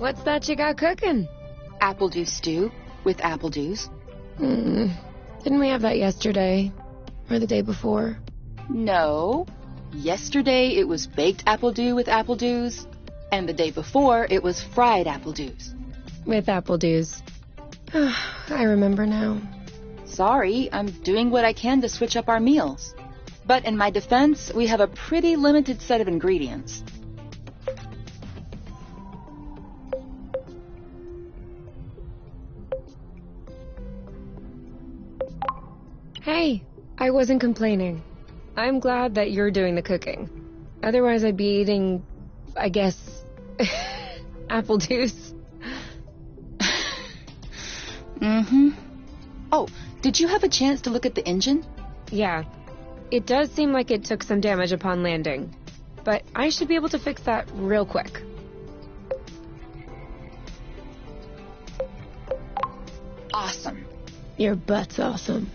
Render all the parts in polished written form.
What's that you got cooking? Apple juice stew with apple juice. Didn't we have that yesterday? Or the day before? No. Yesterday it was baked apple dew with apple juice, and the day before it was fried apple juice. With apple juice. I remember now. Sorry, I'm doing what I can to switch up our meals. But in my defense, we have a pretty limited set of ingredients. Hey, I wasn't complaining. I'm glad that you're doing the cooking. Otherwise I'd be eating, I guess, apple juice. Oh, did you have a chance to look at the engine? Yeah. It does seem like it took some damage upon landing. But I should be able to fix that real quick. Awesome. Your butt's awesome.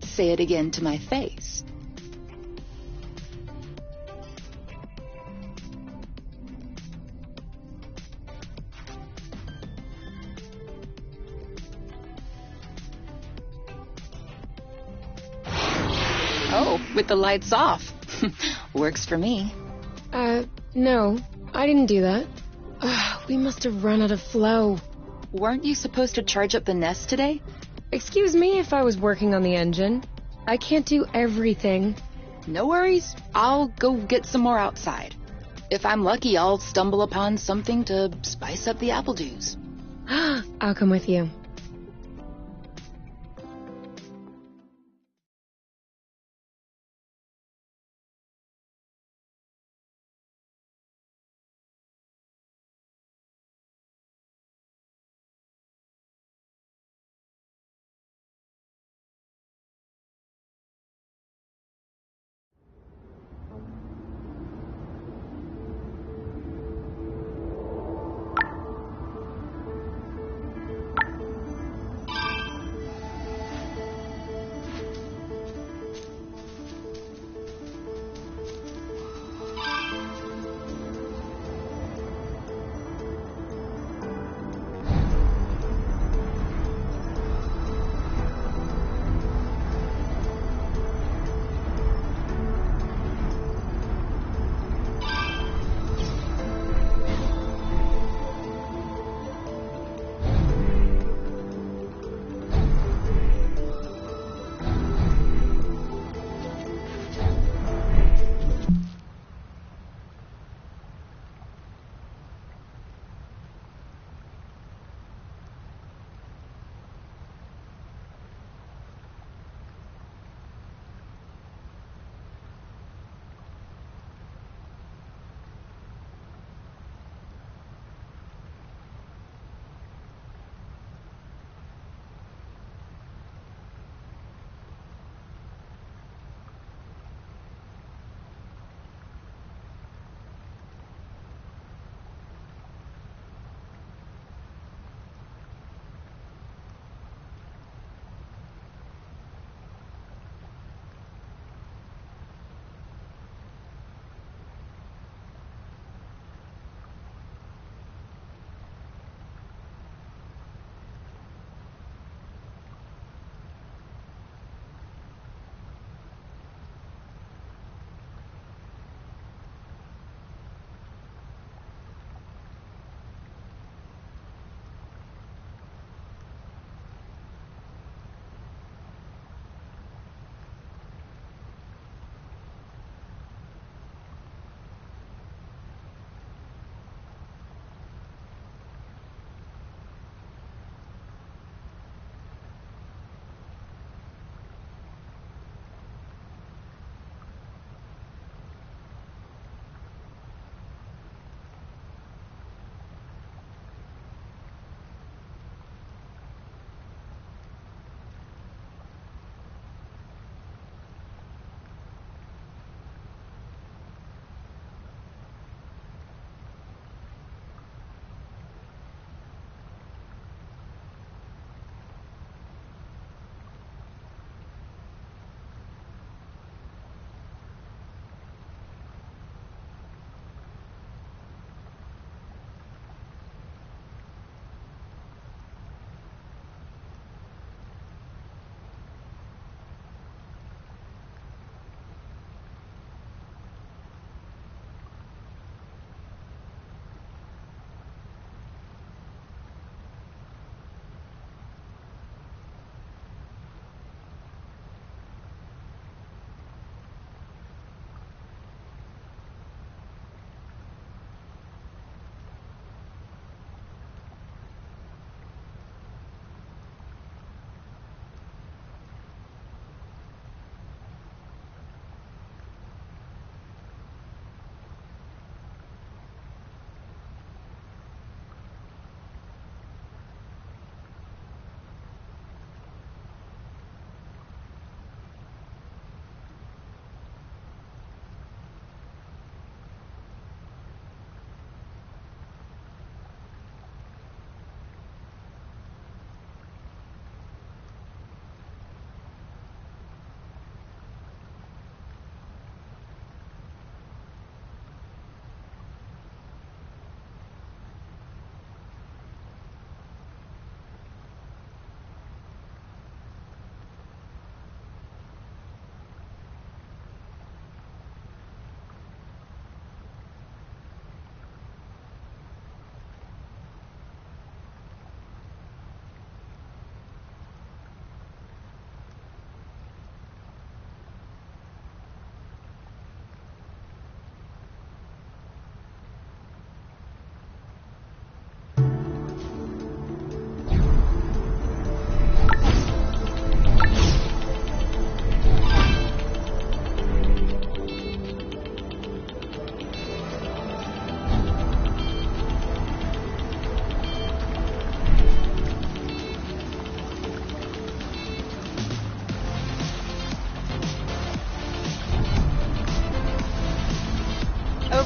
Say it again to my face. Oh, with the lights off. Works for me. No. I didn't do that. We must have run out of flow. Weren't you supposed to charge up the nest today? Excuse me if I was working on the engine. I can't do everything. No worries. I'll go get some more outside. If I'm lucky, I'll stumble upon something to spice up the apple juice. I'll come with you.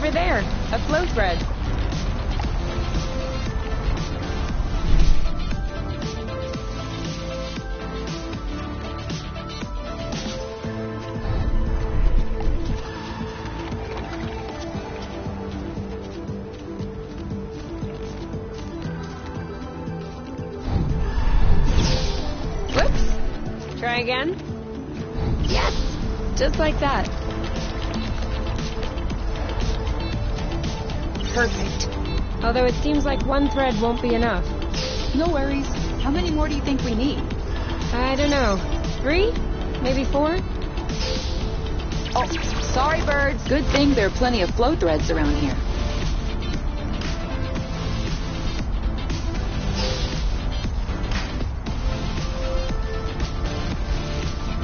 over there, a flow thread. Whoops. Try again. Yes! Just like that. Perfect. Although it seems like one thread won't be enough. No worries. How many more do you think we need? I don't know. 3? Maybe 4? Oh, sorry, birds. Good thing there are plenty of flow threads around here.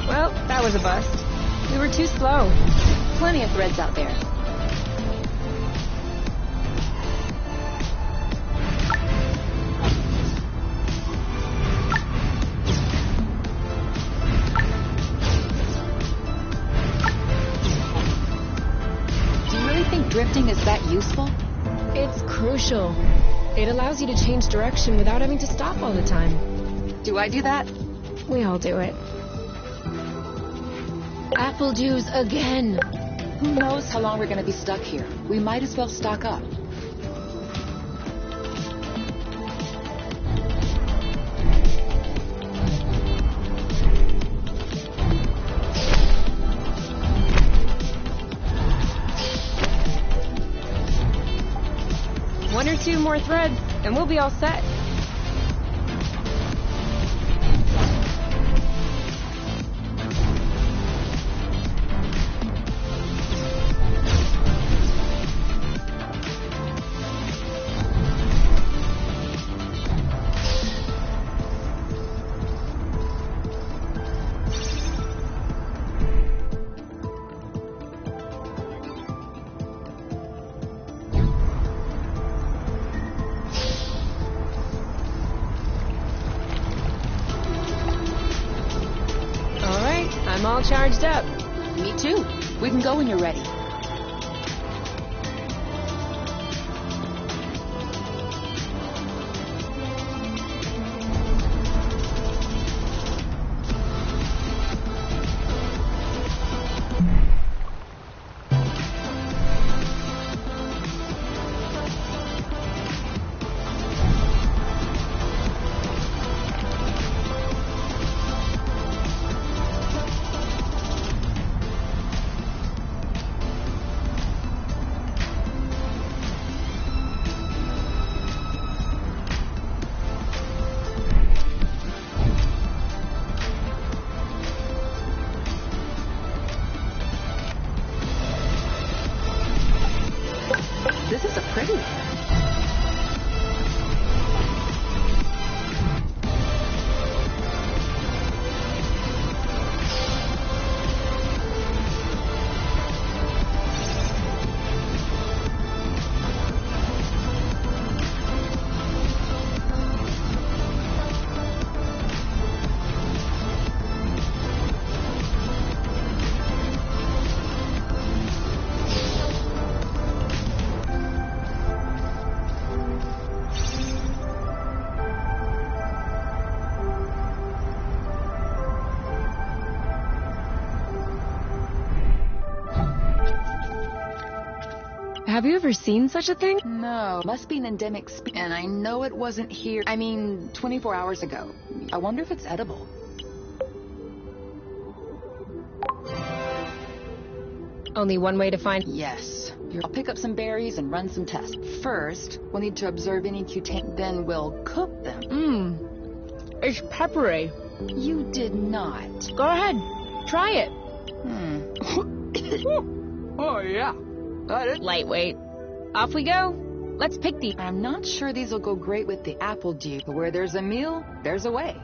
Well, that was a bust. We were too slow. Plenty of threads out there. Drifting is that useful? It's crucial. It allows you to change direction without having to stop all the time. Do I do that? We all do it. Apple juice again. Who knows how long we're going to be stuck here? We might as well stock up. One or two more threads, and we'll be all set. I'm all charged up. Me too. We can go when you're ready. This is a pretty one. Have you ever seen such a thing? No, must be an endemic and I know it wasn't here. 24 hours ago. I wonder if it's edible. Only one way to find... Yes. I'll pick up some berries and run some tests. First, we'll need to observe any cutaneous, then we'll cook them. It's peppery. You did not. Go ahead. Try it. Oh, yeah. Lightweight. Off we go. Let's pick these. I'm not sure these will go great with the apple juice, but where there's a meal, there's a way.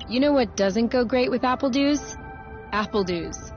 You know what doesn't go great with apple juice? Apple juice.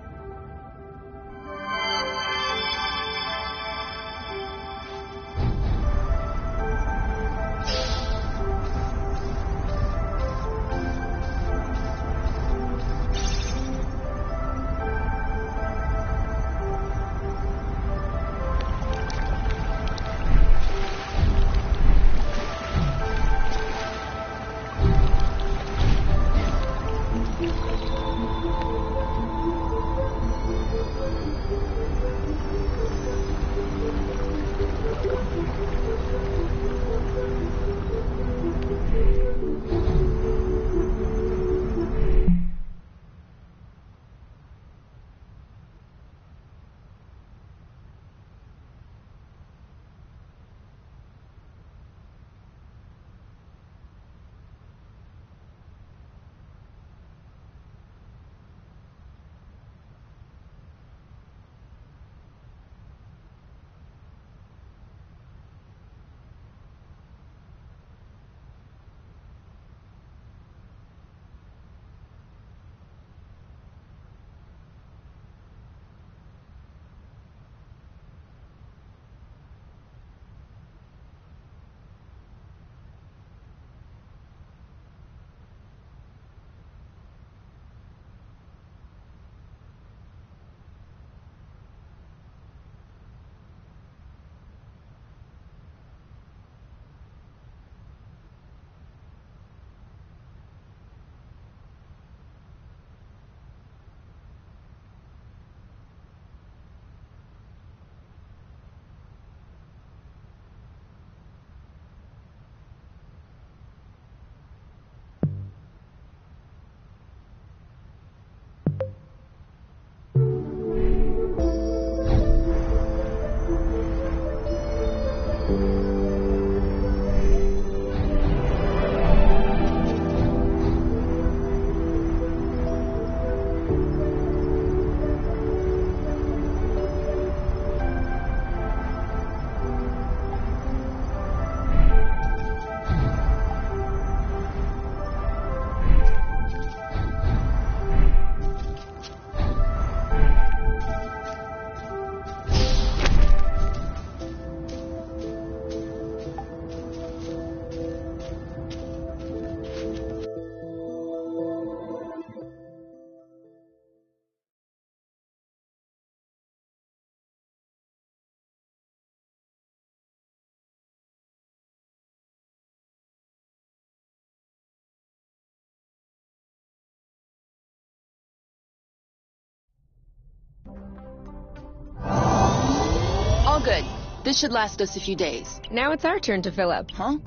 All good. This should last us a few days. Now it's our turn to fill up. Huh?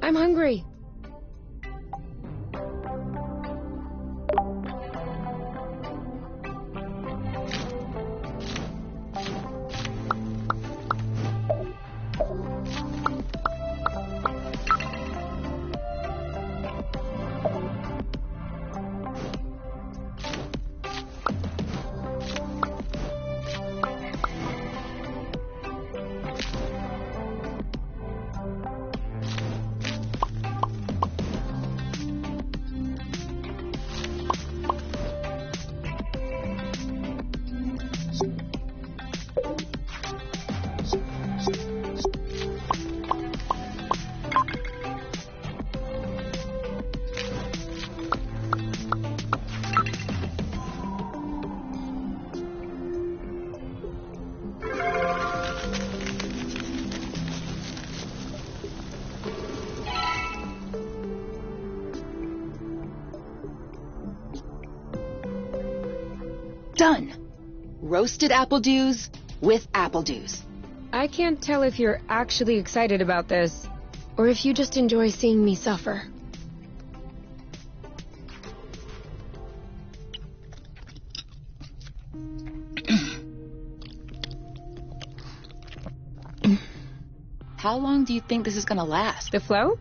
I'm hungry. Done. Roasted apple dews with apple dews. I can't tell if you're actually excited about this, or if you just enjoy seeing me suffer. How long do you think this is gonna last? The flow?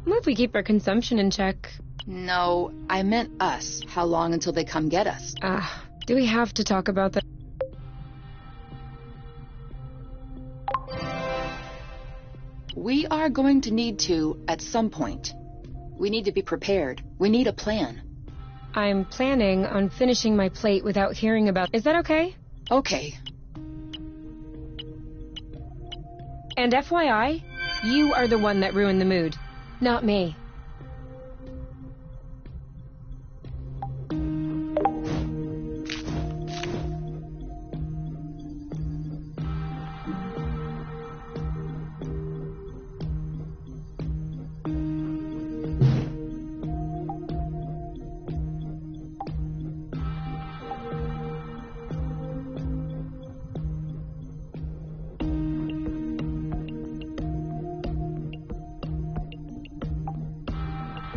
Well, if we keep our consumption in check. No, I meant us. How long until they come get us? Do we have to talk about that? We are going to need to at some point. We need to be prepared. We need a plan. I'm planning on finishing my plate without hearing about... Is that okay? Okay. And FYI, you are the one that ruined the mood, not me.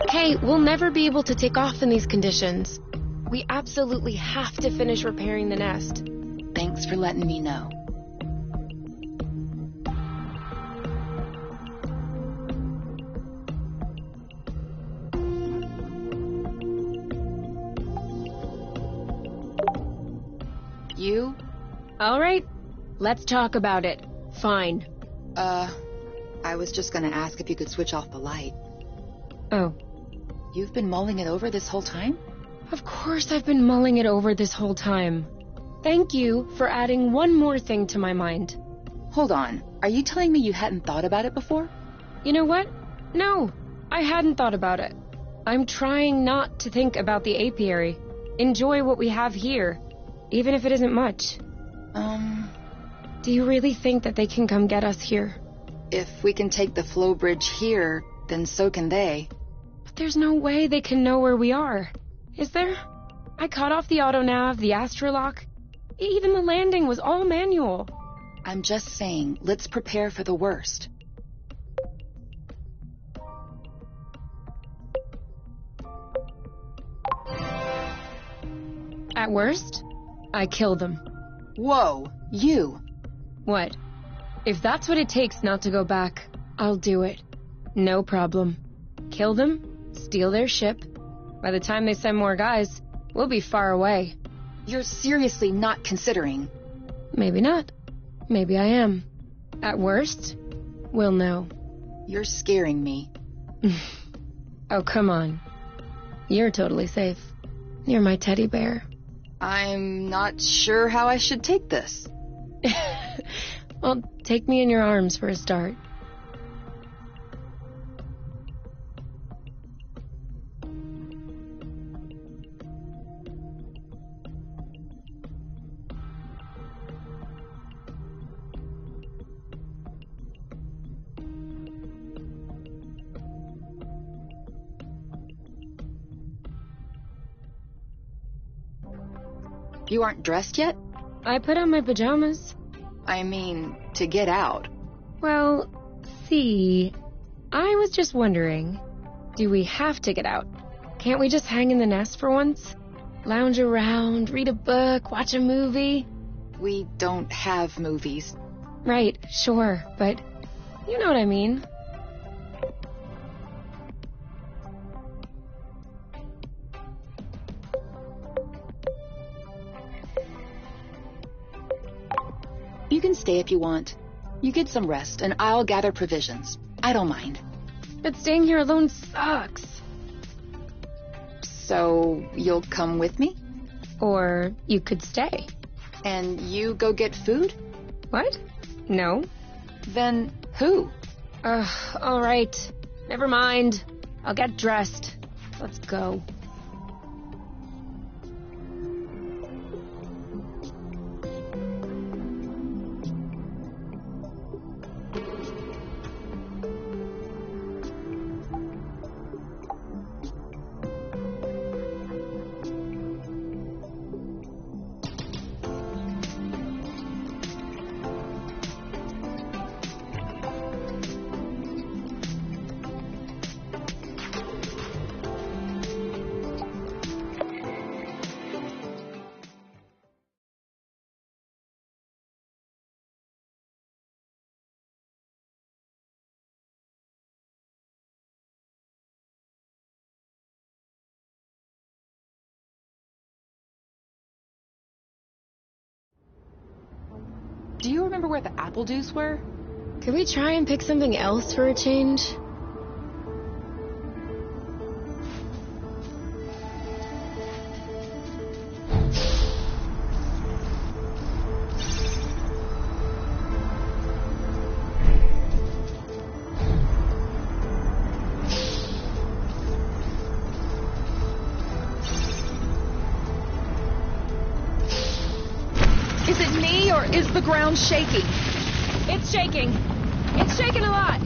Hey, we'll never be able to take off in these conditions. We absolutely have to finish repairing the nest. Thanks for letting me know. You? All right, let's talk about it. Fine. I was just gonna ask if you could switch off the light. Oh. You've been mulling it over this whole time? Of course I've been mulling it over this whole time. Thank you for adding one more thing to my mind. Hold on. Are you telling me you hadn't thought about it before? You know what? No, I hadn't thought about it. I'm trying not to think about the apiary. Enjoy what we have here, even if it isn't much. Do you really think that they can come get us here? If we can take the flow bridge here, then so can they. But there's no way they can know where we are. Is there? I cut off the auto-nav, the astrolock. Even the landing was all manual. I'm just saying, let's prepare for the worst. At worst, I kill them. Whoa, you! What? If that's what it takes not to go back, I'll do it. No problem. Kill them, steal their ship. By the time they send more guys, we'll be far away. You're seriously not considering. Maybe not. Maybe I am. At worst, we'll know. You're scaring me. Oh, come on. You're totally safe. You're my teddy bear. I'm not sure how I should take this. Well, take me in your arms for a start. You aren't dressed yet? I put on my pajamas. I mean, to get out. Well, see, I was just wondering, do we have to get out? Can't we just hang in the nest for once? Lounge around, read a book, watch a movie? We don't have movies. Right, sure, but you know what I mean. You can stay if you want. You get some rest, and I'll gather provisions. I don't mind. But staying here alone sucks. So, you'll come with me? Or you could stay. And you go get food? What? No. Then who? All right. Never mind. I'll get dressed. Let's go. Do you remember where the apple juice were? Could we try and pick something else for a change? Is it me, or is the ground shaking? It's shaking. It's shaking a lot.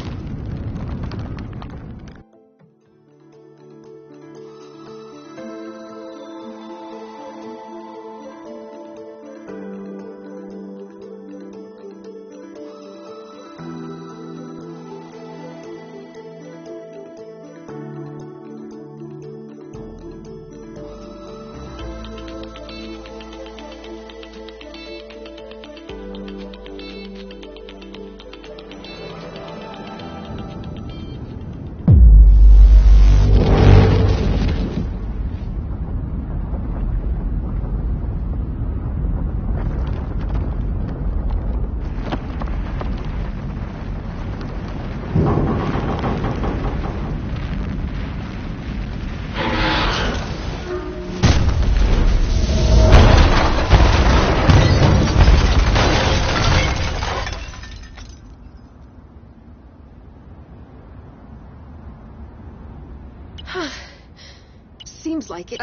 Seems like it.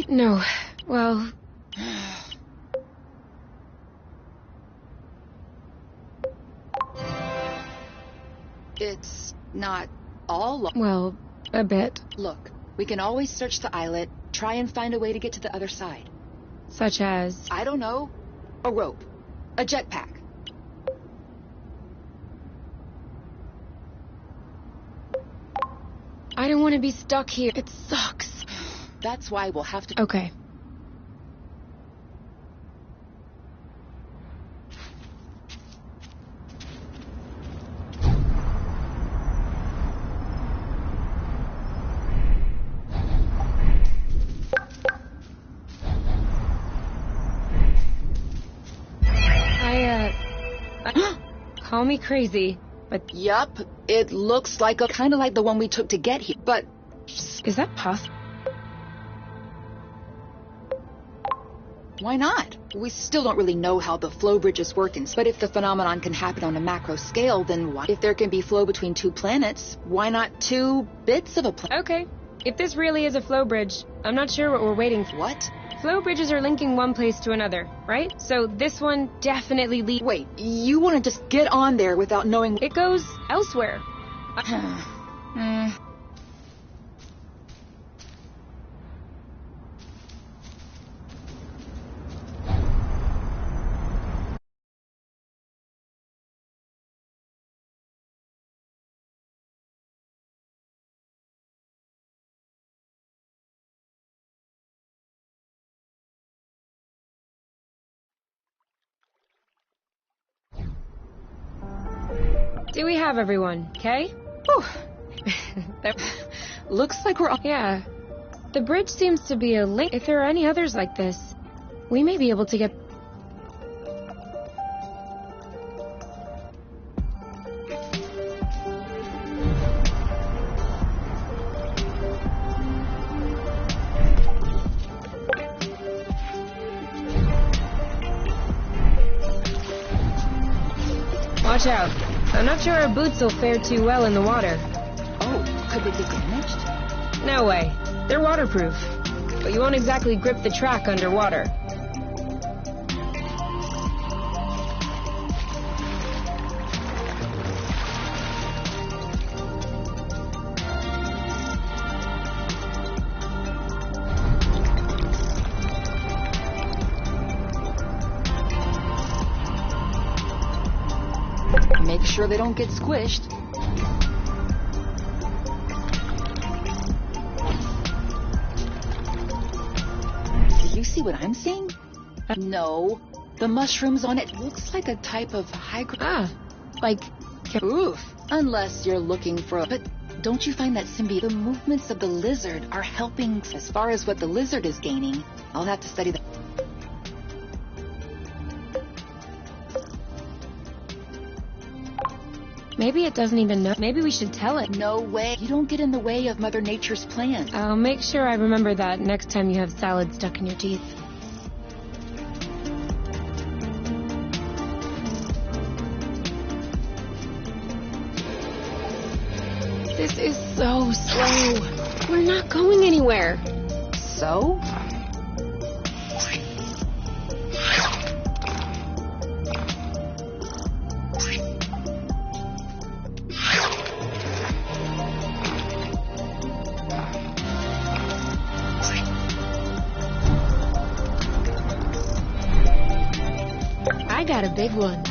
No. Well... It's not all... Well, a bit. Look, we can always search the islet, try and find a way to get to the other side. Such as... I don't know. A rope. A jetpack. I don't want to be stuck here. It sucks. That's why we'll have to... Okay. Call me crazy, but... Yup, it looks like a kind of like the one we took to get here, but... Is that possible? Why not? We still don't really know how the flow bridges work, but if the phenomenon can happen on a macro scale, then why? If there can be flow between two planets, why not two bits of a planet? Okay, if this really is a flow bridge, I'm not sure what we're waiting for. What? Flow bridges are linking one place to another, right? So this one definitely leads... Wait, you want to just get on there without knowing... It goes elsewhere. Do we have everyone, okay? Looks like we're all... Yeah. The bridge seems to be a link. If there are any others like this, we may be able to get... Watch out. I'm not sure our boots will fare too well in the water. Oh, could they get damaged? No way. They're waterproof. But you won't exactly grip the track underwater. Make sure they don't get squished. Do you see what I'm seeing? No. The mushrooms on it looks like a type of high... Like... Oof. Unless you're looking for a... But don't you find that the movements of the lizard are helping as far as what the lizard is gaining? I'll have to study that. Maybe it doesn't even know. Maybe we should tell it. No way. You don't get in the way of Mother Nature's plan. I'll make sure I remember that next time you have salad stuck in your teeth. This is so slow. We're not going anywhere. So? I got a big one.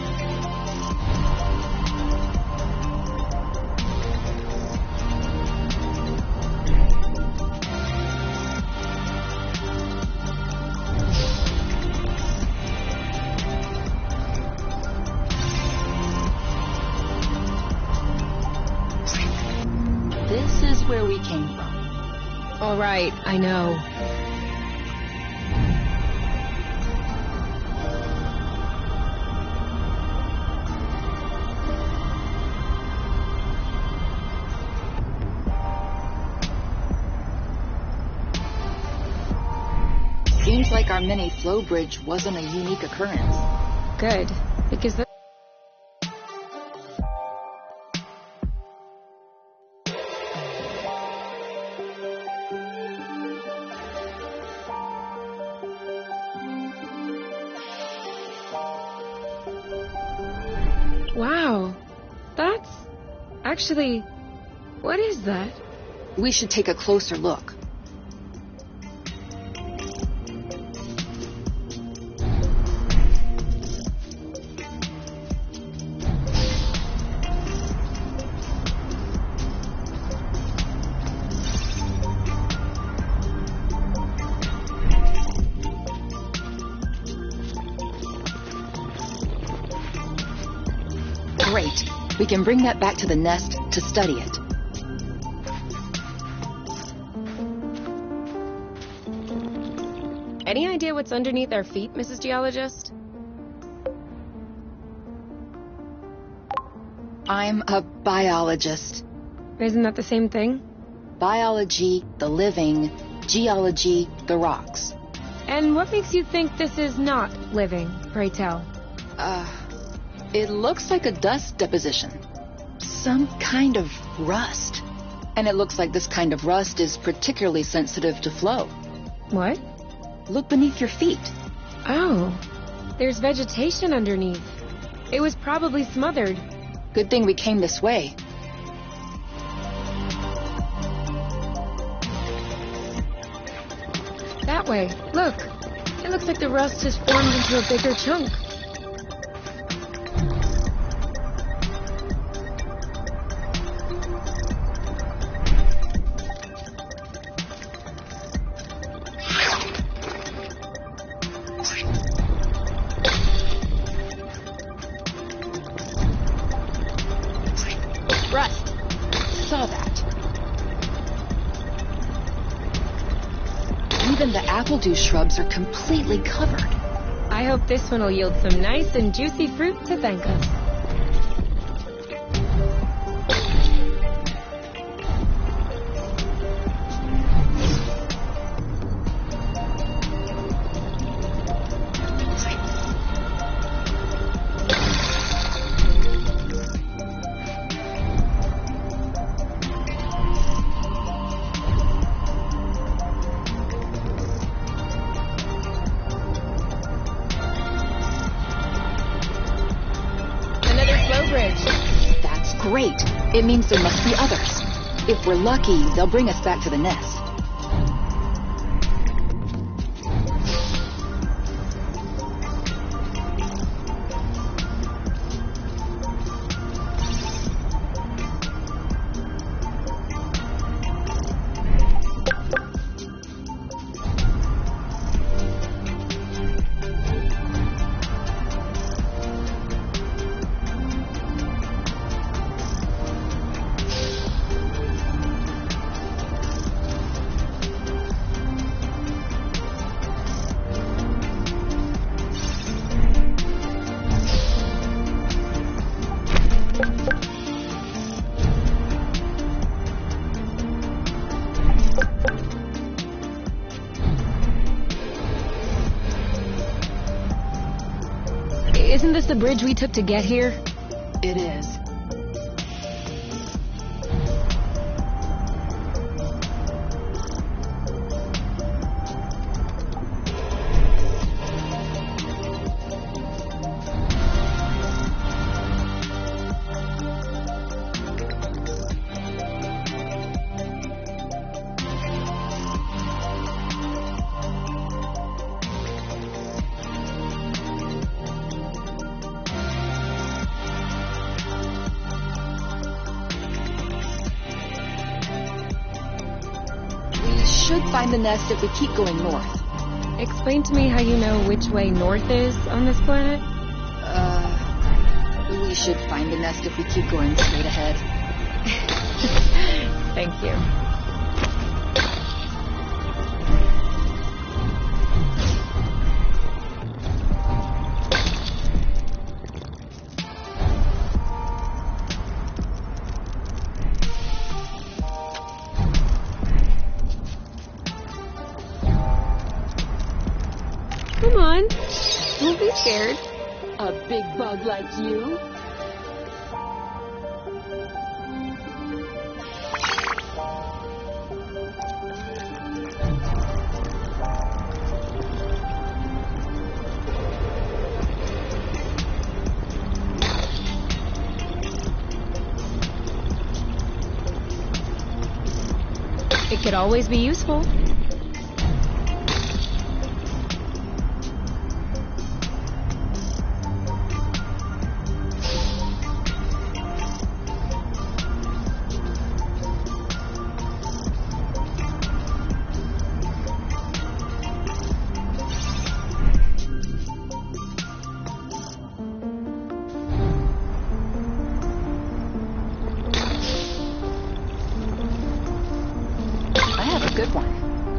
This is where we came from. All right, I know. Seems like our mini flow bridge wasn't a unique occurrence. Good, because the... Wow, that's... Actually, what is that? We should take a closer look. Great. We can bring that back to the nest to study it. Any idea what's underneath our feet, Mrs. Geologist? I'm a biologist. Isn't that the same thing? Biology, the living. Geology, the rocks. And what makes you think this is not living, pray tell? It looks like a dust deposition. Some kind of rust. And it looks like this kind of rust is particularly sensitive to flow. What? Look beneath your feet. Oh, there's vegetation underneath. It was probably smothered. Good thing we came this way. That way. Look. It looks like the rust has formed into a bigger chunk. Rust. Saw that. Even the apple juice shrubs are completely covered. I hope this one will yield some nice and juicy fruit to thank us. That's great. It means there must be others. If we're lucky, they'll bring us back to the nest. Isn't this the bridge we took to get here? It is. Should find the nest if we keep going north. Explain to me how you know which way north is on this planet. We should find the nest if we keep going straight ahead. Thank you. Come on. Don't be scared. A big bug like you? It could always be useful. Good one.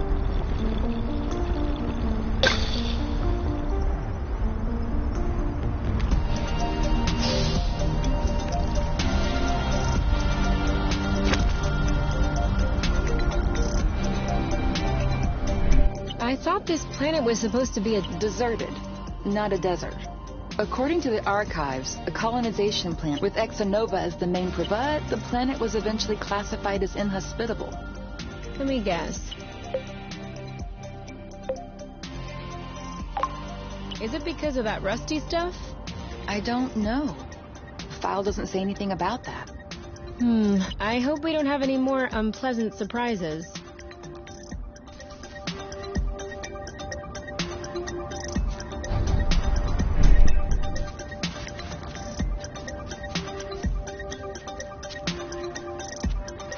thought this planet was supposed to be deserted, not a desert. According to the archives, a colonization plan with Exonova as the main provider, the planet was eventually classified as inhospitable. Let me guess. Is it because of that rusty stuff? I don't know. The file doesn't say anything about that. I hope we don't have any more unpleasant surprises.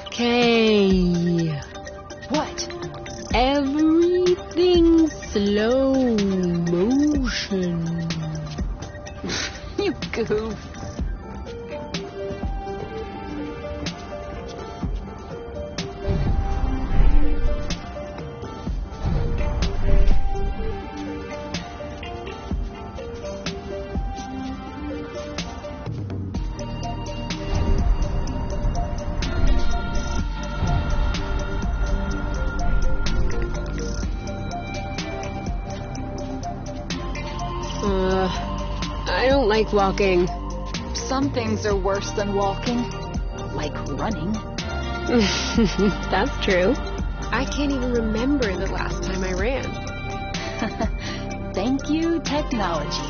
Okay. What? Everything slow motion. You goof. I don't like walking. Some things are worse than walking. Like running. That's true. I can't even remember the last time I ran. Thank you, technology.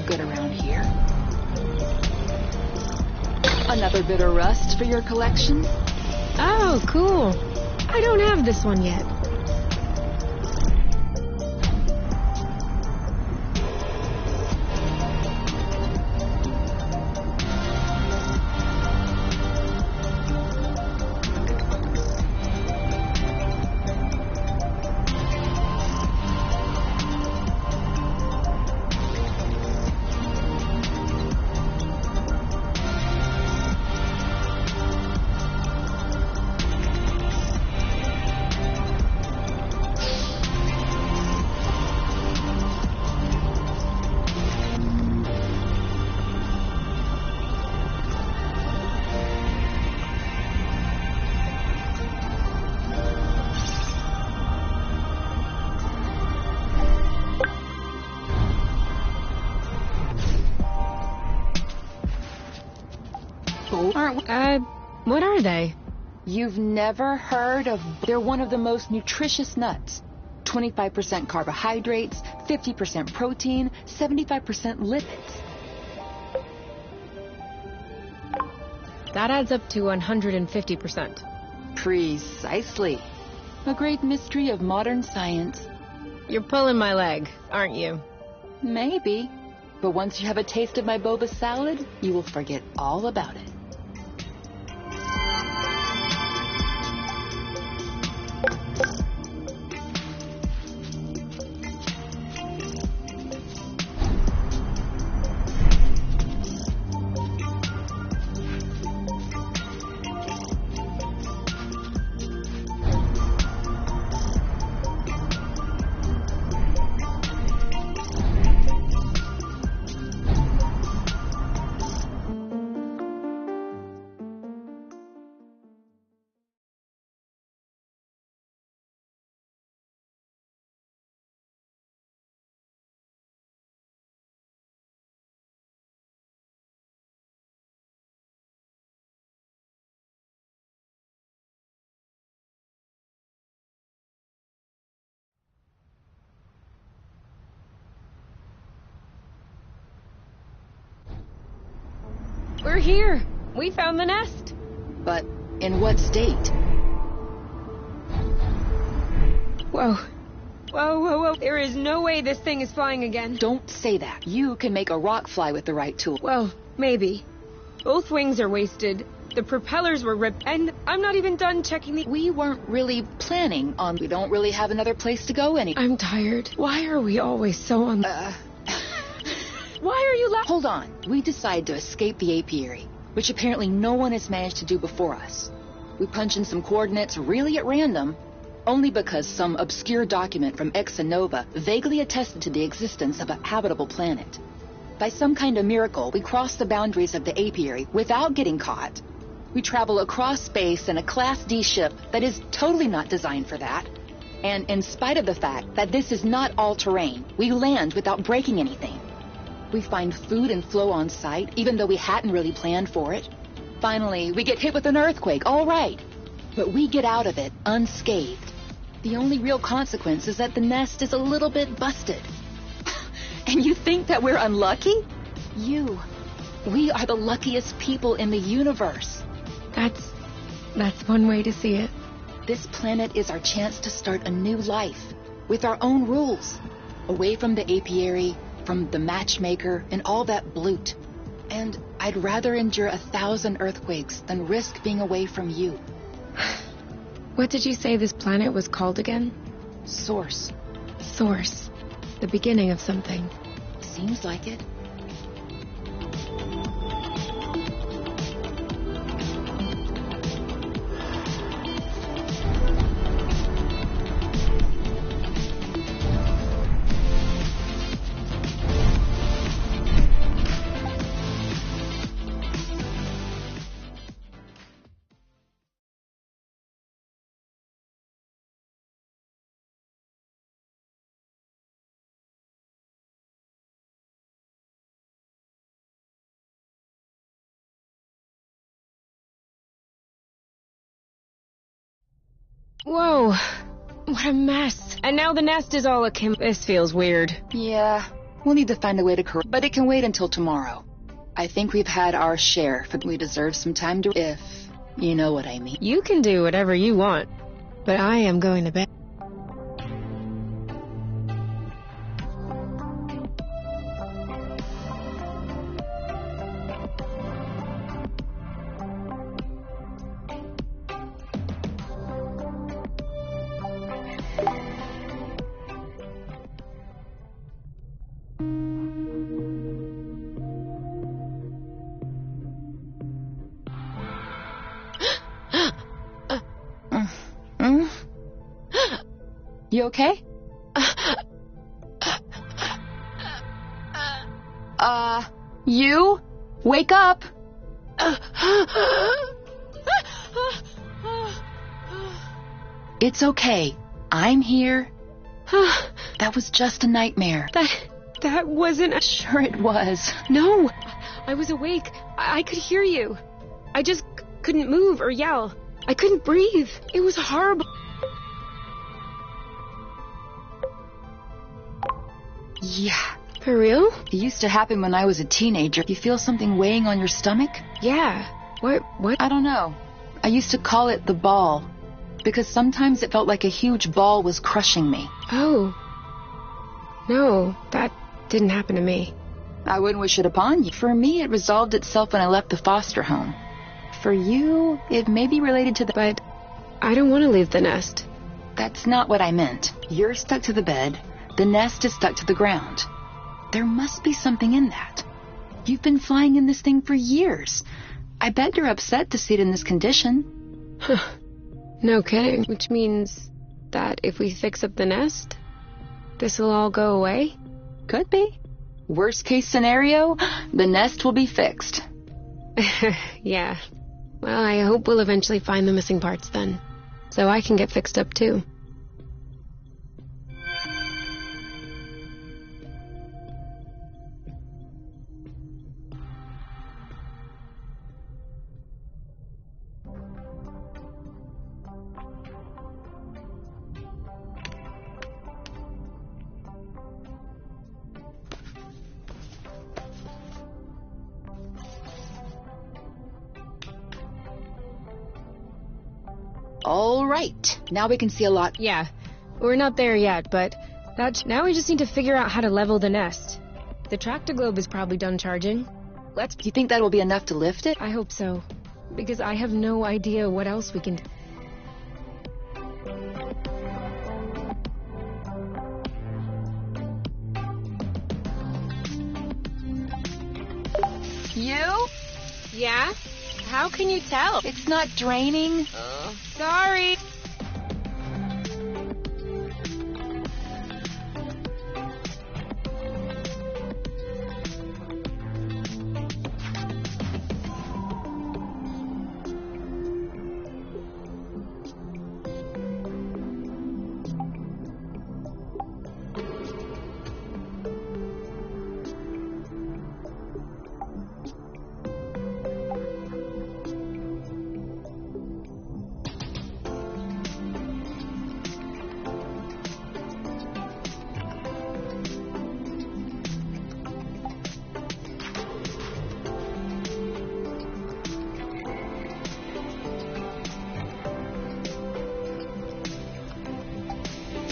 Good around here. Another bit of rust for your collection? Oh, cool. I don't have this one yet. What are they? You've never heard of... They're one of the most nutritious nuts. 25% carbohydrates, 50% protein, 75% lipids. That adds up to 150%. Precisely. A great mystery of modern science. You're pulling my leg, aren't you? Maybe. But once you have a taste of my boba salad, you will forget all about it. We're here. We found the nest. But In what state? Whoa. Whoa. There is no way this thing is flying again. Don't say that. You can make a rock fly with the right tool. Well, maybe. Both wings are wasted. The propellers were ripped, and I'm not even done checking the... We weren't really planning on... We don't really have another place to go anymore. I'm tired. Why are we always so on... Why are you Hold on. We decided to escape the apiary, which apparently no one has managed to do before us. We punch in some coordinates really at random, only because some obscure document from Exanova vaguely attested to the existence of a habitable planet. By some kind of miracle, we cross the boundaries of the apiary without getting caught. We travel across space in a Class D ship that is totally not designed for that. And in spite of the fact that this is not all-terrain, we land without breaking anything. We find food and flow on site, even though we hadn't really planned for it. Finally, we get hit with an earthquake, all right. But we get out of it unscathed. The only real consequence is that the nest is a little bit busted. And you think that we're unlucky? We are the luckiest people in the universe. That's one way to see it. This planet is our chance to start a new life, with our own rules, away from the apiary, from the matchmaker, and all that bloot. And I'd rather endure 1,000 earthquakes than risk being away from you. What did you say this planet was called again? Source. Source. The beginning of something. Seems like it. Whoa. What a mess. And now the nest is all akim. This feels weird. Yeah, we'll need to find a way to correct, but it can wait until tomorrow. I think we've had our share, but we deserve some time to... If you know what I mean. You can do whatever you want, but I am going to bed. You okay? You? Wake up! It's okay. I'm here. That was just a nightmare. That wasn't... Sure it was. No! I was awake. I could hear you. I just couldn't move or yell. I couldn't breathe. It was horrible. Yeah. For real? It used to happen when I was a teenager. You feel something weighing on your stomach? Yeah. What? I don't know. I used to call it the ball, because sometimes it felt like a huge ball was crushing me. Oh. No, that didn't happen to me. I wouldn't wish it upon you. For me, it resolved itself when I left the foster home. For you, it may be related to the... But I don't want to leave the nest. That's not what I meant. You're stuck to the bed. The nest is stuck to the ground. There must be something in that. You've been flying in this thing for years. I bet you're upset to see it in this condition. No kidding. Which means that if we fix up the nest, this will all go away? Could be. Worst case scenario, the nest will be fixed. Yeah. Well, I hope we'll eventually find the missing parts then, so I can get fixed up too. All right. Now we can see a lot. Yeah, we're not there yet, but now we just need to figure out how to level the nest. The tractoglobe is probably done charging. Do you think that will be enough to lift it? I hope so, because I have no idea what else we can do. You? Yeah? How can you tell? It's not draining. Sorry.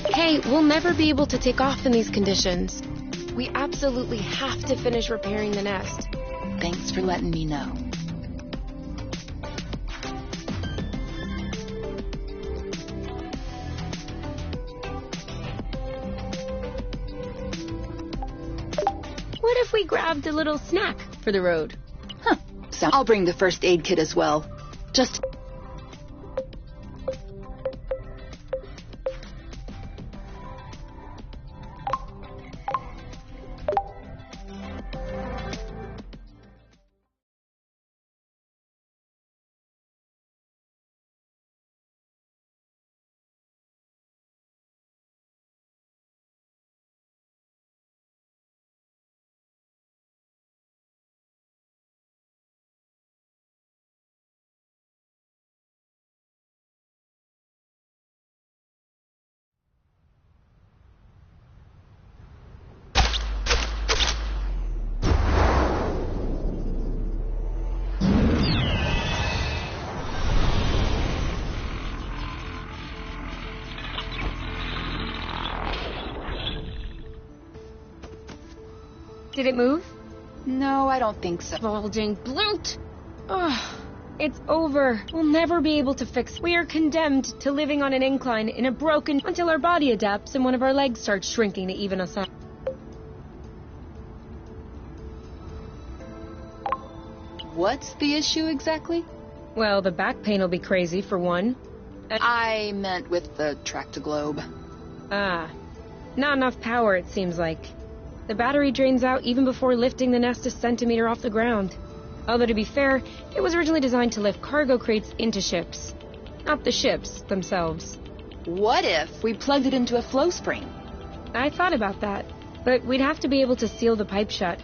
Hey, we'll never be able to take off in these conditions. We absolutely have to finish repairing the nest. Thanks for letting me know. What if we grabbed a little snack for the road? Huh. So I'll bring the first aid kit as well. Just... Did it move? No, I don't think so. Bulging bloat! Ugh, it's over. We'll never be able to fix. We are condemned to living on an incline in a broken until our body adapts and one of our legs starts shrinking to even us out. What's the issue exactly? Well, the back pain will be crazy for one. I meant with the tractoglobe. Ah, not enough power it seems like. The battery drains out even before lifting the nest a centimeter off the ground. Although to be fair, it was originally designed to lift cargo crates into ships, not the ships themselves. What if we plugged it into a flow spring? I thought about that, but we'd have to be able to seal the pipe shut.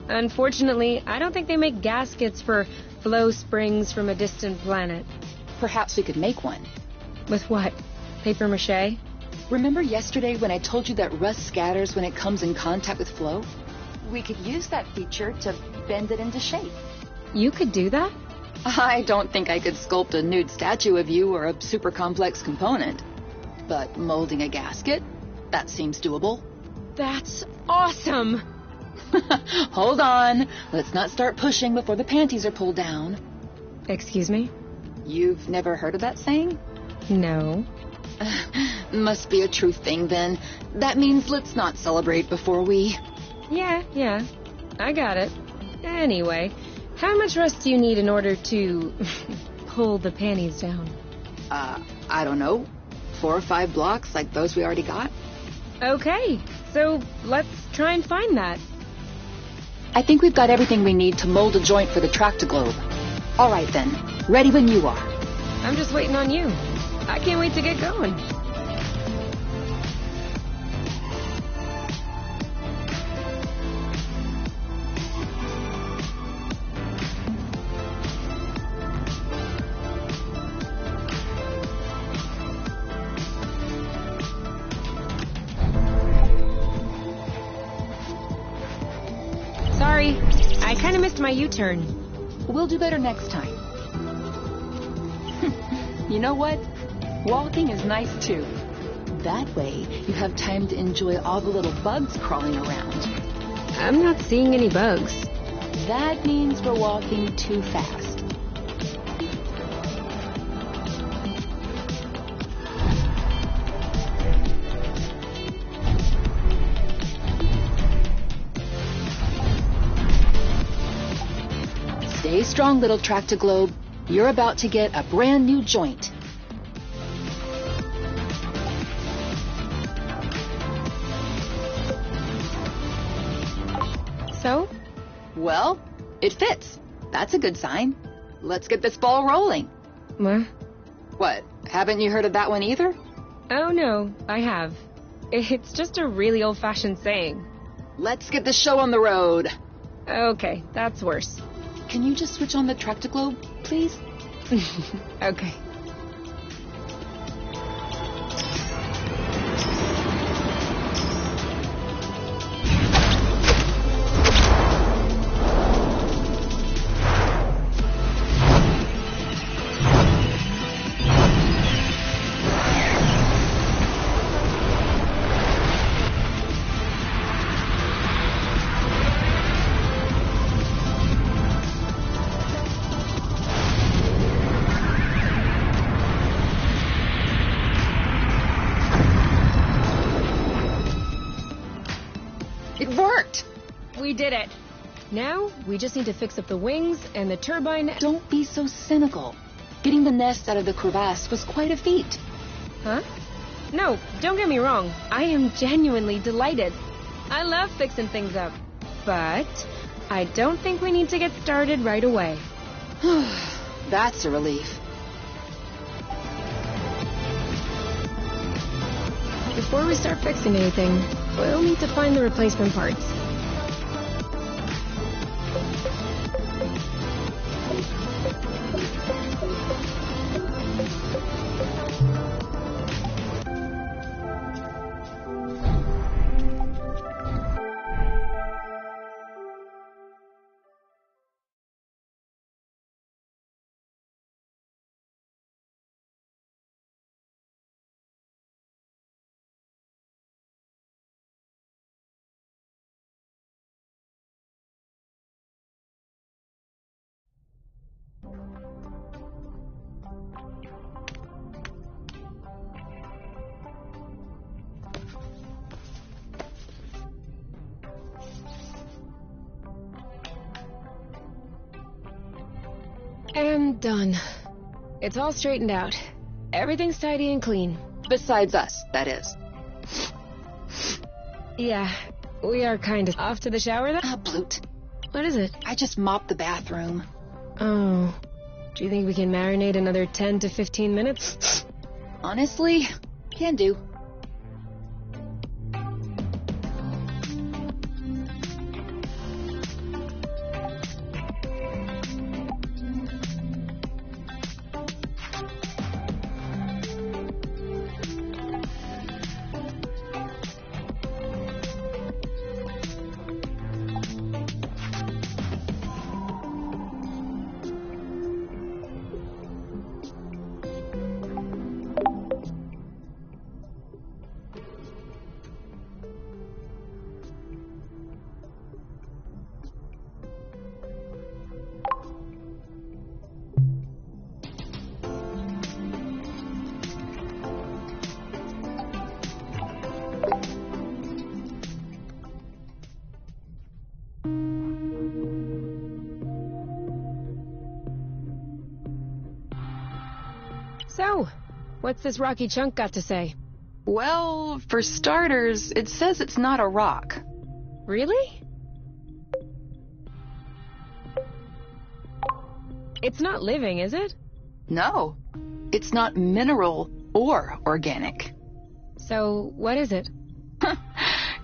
Unfortunately, I don't think they make gaskets for flow springs from a distant planet. Perhaps we could make one. With what? Paper mache? Remember yesterday when I told you that rust scatters when it comes in contact with flow? We could use that feature to bend it into shape. You could do that? I don't think I could sculpt a nude statue of you or a super complex component. But molding a gasket? That seems doable. That's awesome! Hold on. Let's not start pushing before the panties are pulled down. Excuse me? You've never heard of that saying? No. Must be a true thing then. That means let's not celebrate before we... Yeah. I got it. Anyway, how much rust do you need in order to pull the panties down? I don't know. 4 or 5 blocks like those we already got? Okay, so let's try and find that. I think we've got everything we need to mold a joint for the tractoglobe. All right then. Ready when you are. I'm just waiting on you. I can't wait to get going. Sorry, I kind of missed my U-turn. We'll do better next time. You know what? Walking is nice too. That way, you have time to enjoy all the little bugs crawling around. I'm not seeing any bugs. That means we're walking too fast. Stay strong, little Tractoglobe. You're about to get a brand new joint. So? Well, it fits. That's a good sign. Let's get this ball rolling. What? Haven't you heard of that one either? Oh no, I have. It's just a really old-fashioned saying. Let's get the show on the road. Okay, that's worse. Can you just switch on the Tractoglobe, please? Okay. It worked! We did it. Now, we just need to fix up the wings and the turbine. Don't be so cynical. Getting the nest out of the crevasse was quite a feat. Huh? No, don't get me wrong. I am genuinely delighted. I love fixing things up. But I don't think we need to get started right away. That's a relief. Before we start fixing anything, we'll need to find the replacement parts. And done. It's all straightened out. Everything's tidy and clean. Besides us, that is. Yeah, we are kind of off to the shower then? Bloot. What is it? I just mopped the bathroom. Oh. Do you think we can marinate another 10 to 15 minutes? Honestly, can do. So, what's this rocky chunk got to say? Well, for starters, it says it's not a rock. Really? It's not living, is it? No, it's not mineral or organic. So, what is it?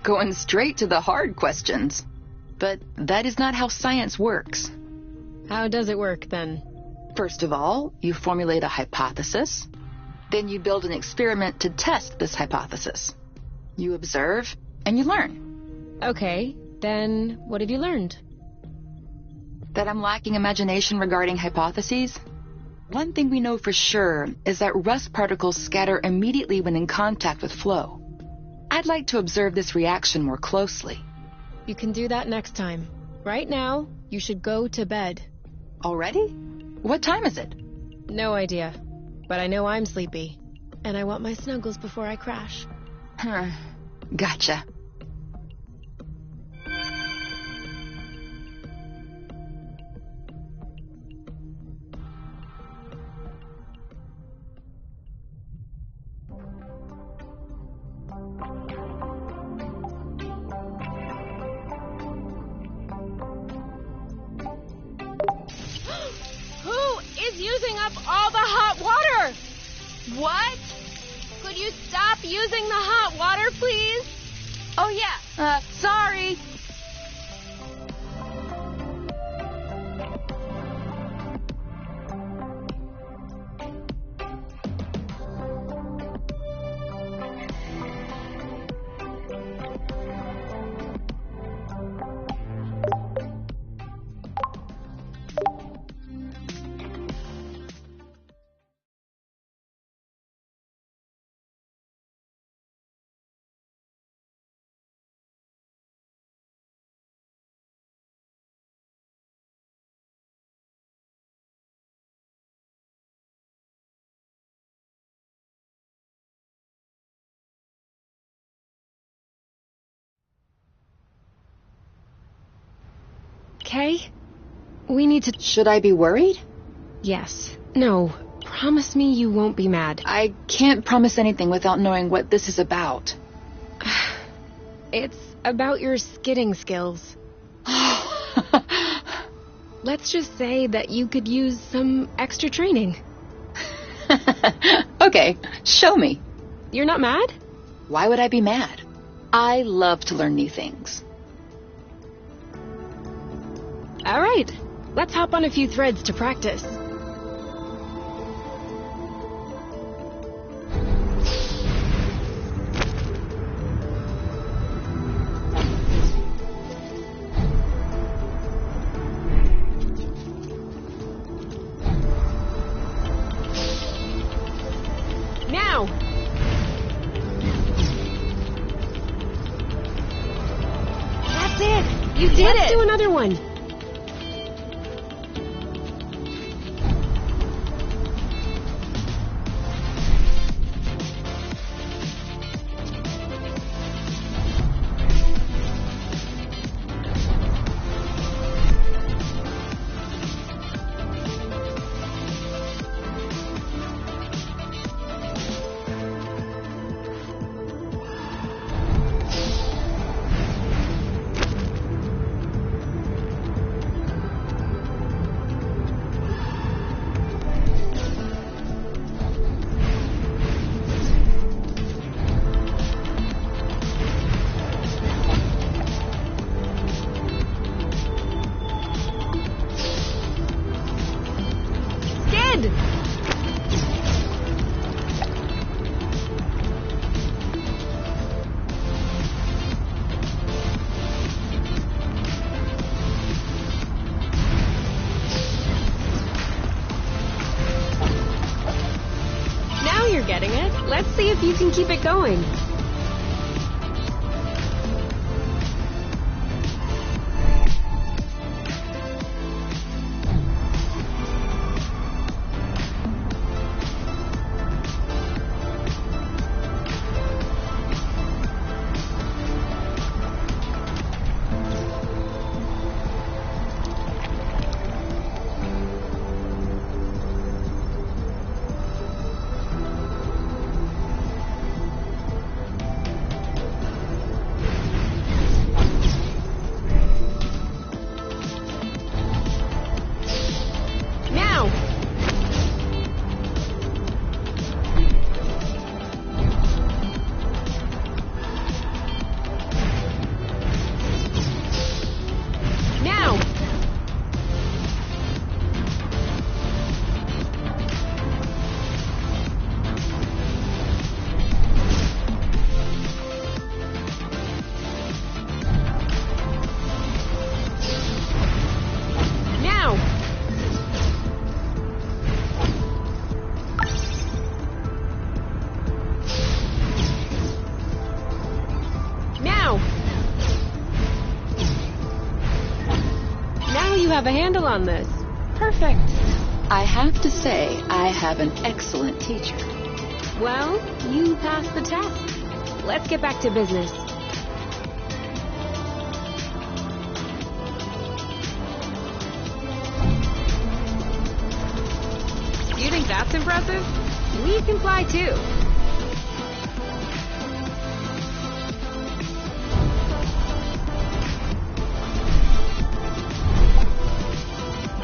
Going straight to the hard questions. But that is not how science works. How does it work, then? First of all, you formulate a hypothesis. Then you build an experiment to test this hypothesis. You observe, and you learn. Okay, then what have you learned? That I'm lacking imagination regarding hypotheses. One thing we know for sure is that rust particles scatter immediately when in contact with flow. I'd like to observe this reaction more closely. You can do that next time. Right now, you should go to bed. Already? What time is it? No idea. But I know I'm sleepy. And I want my snuggles before I crash. Gotcha. Using up all the hot water! What? Could you stop using the hot water, please? Oh, yeah. Sorry. Kay, we need to... Should I be worried? Yes. No. Promise me you won't be mad. I can't promise anything without knowing what this is about. It's about your skidding skills. Let's just say that you could use some extra training. Okay, show me. You're not mad? Why would I be mad? I love to learn new things. All right, let's hop on a few threads to practice. Now! That's it! You did it! Let's do another one. Getting it? Let's see if you can keep it going. you have a handle on this. Perfect. I have to say, I have an excellent teacher. Well, you passed the test. Let's get back to business. You think that's impressive? We can fly too.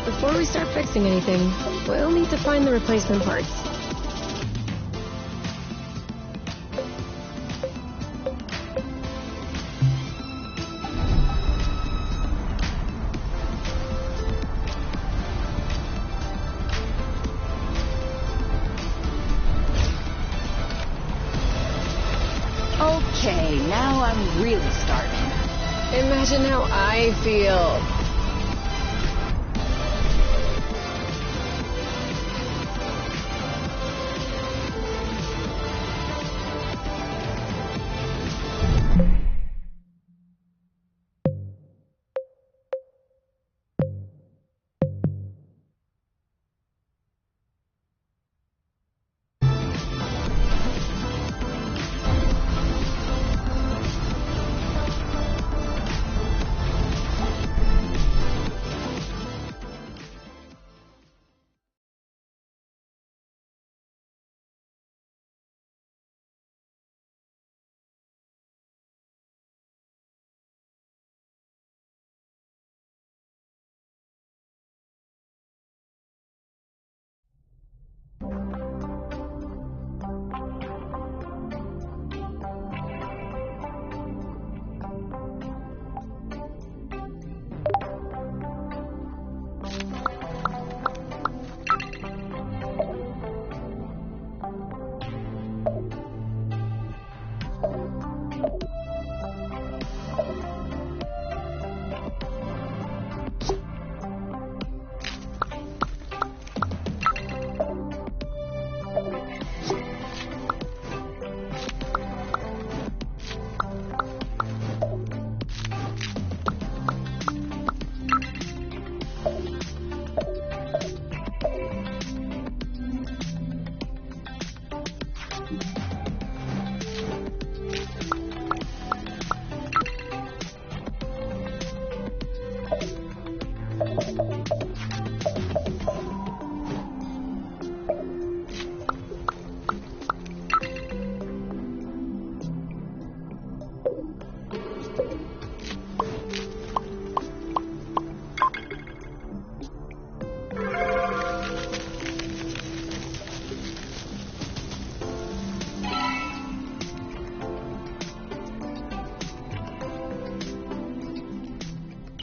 Before we start fixing anything, we'll need to find the replacement parts. Okay, now I'm really starving. Imagine how I feel.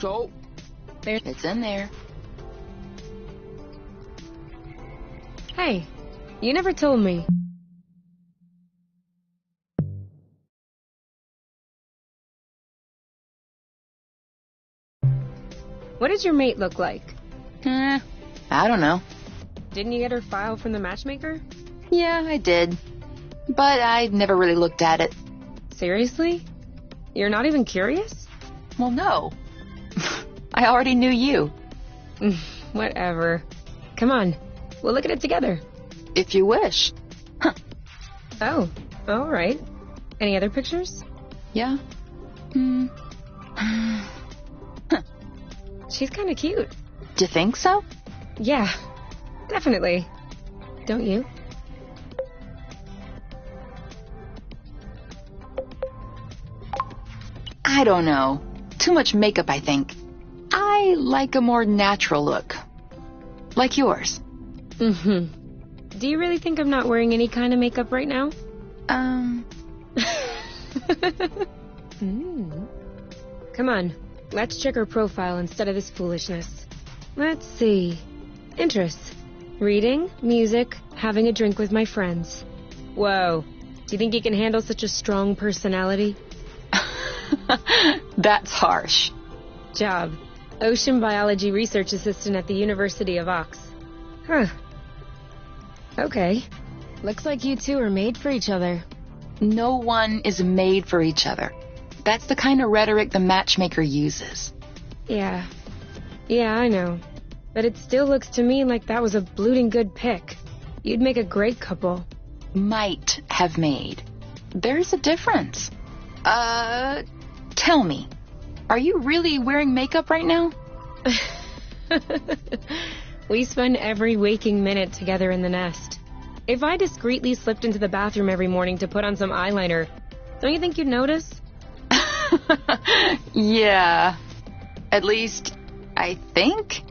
So, it's in there. Hey, you never told me. What did your mate look like? I don't know. Didn't you get her file from the matchmaker? Yeah, I did. But I never really looked at it. Seriously? You're not even curious? Well, no. I already knew you. Whatever. Come on, we'll look at it together. If you wish. Huh. Oh, all right. Any other pictures? Yeah. She's kind of cute. Do you think so? Yeah, definitely. Don't you? I don't know. Too much makeup, I think. I like a more natural look. Like yours. Do you really think I'm not wearing any kind of makeup right now? Come on, let's check her profile instead of this foolishness. Let's see. Interests. Reading, music, having a drink with my friends. Whoa. Do you think you can handle such a strong personality? That's harsh. Job. Ocean biology research assistant at the University of Ox. Huh. Okay. Looks like you two are made for each other. No one is made for each other. That's the kind of rhetoric the matchmaker uses. Yeah. Yeah, I know. But it still looks to me like that was a blooting good pick. You'd make a great couple. Might have made. There's a difference. Tell me, are you really wearing makeup right now? We spend every waking minute together in the nest. If I discreetly slipped into the bathroom every morning to put on some eyeliner, don't you think you'd notice? Yeah. At least, I think.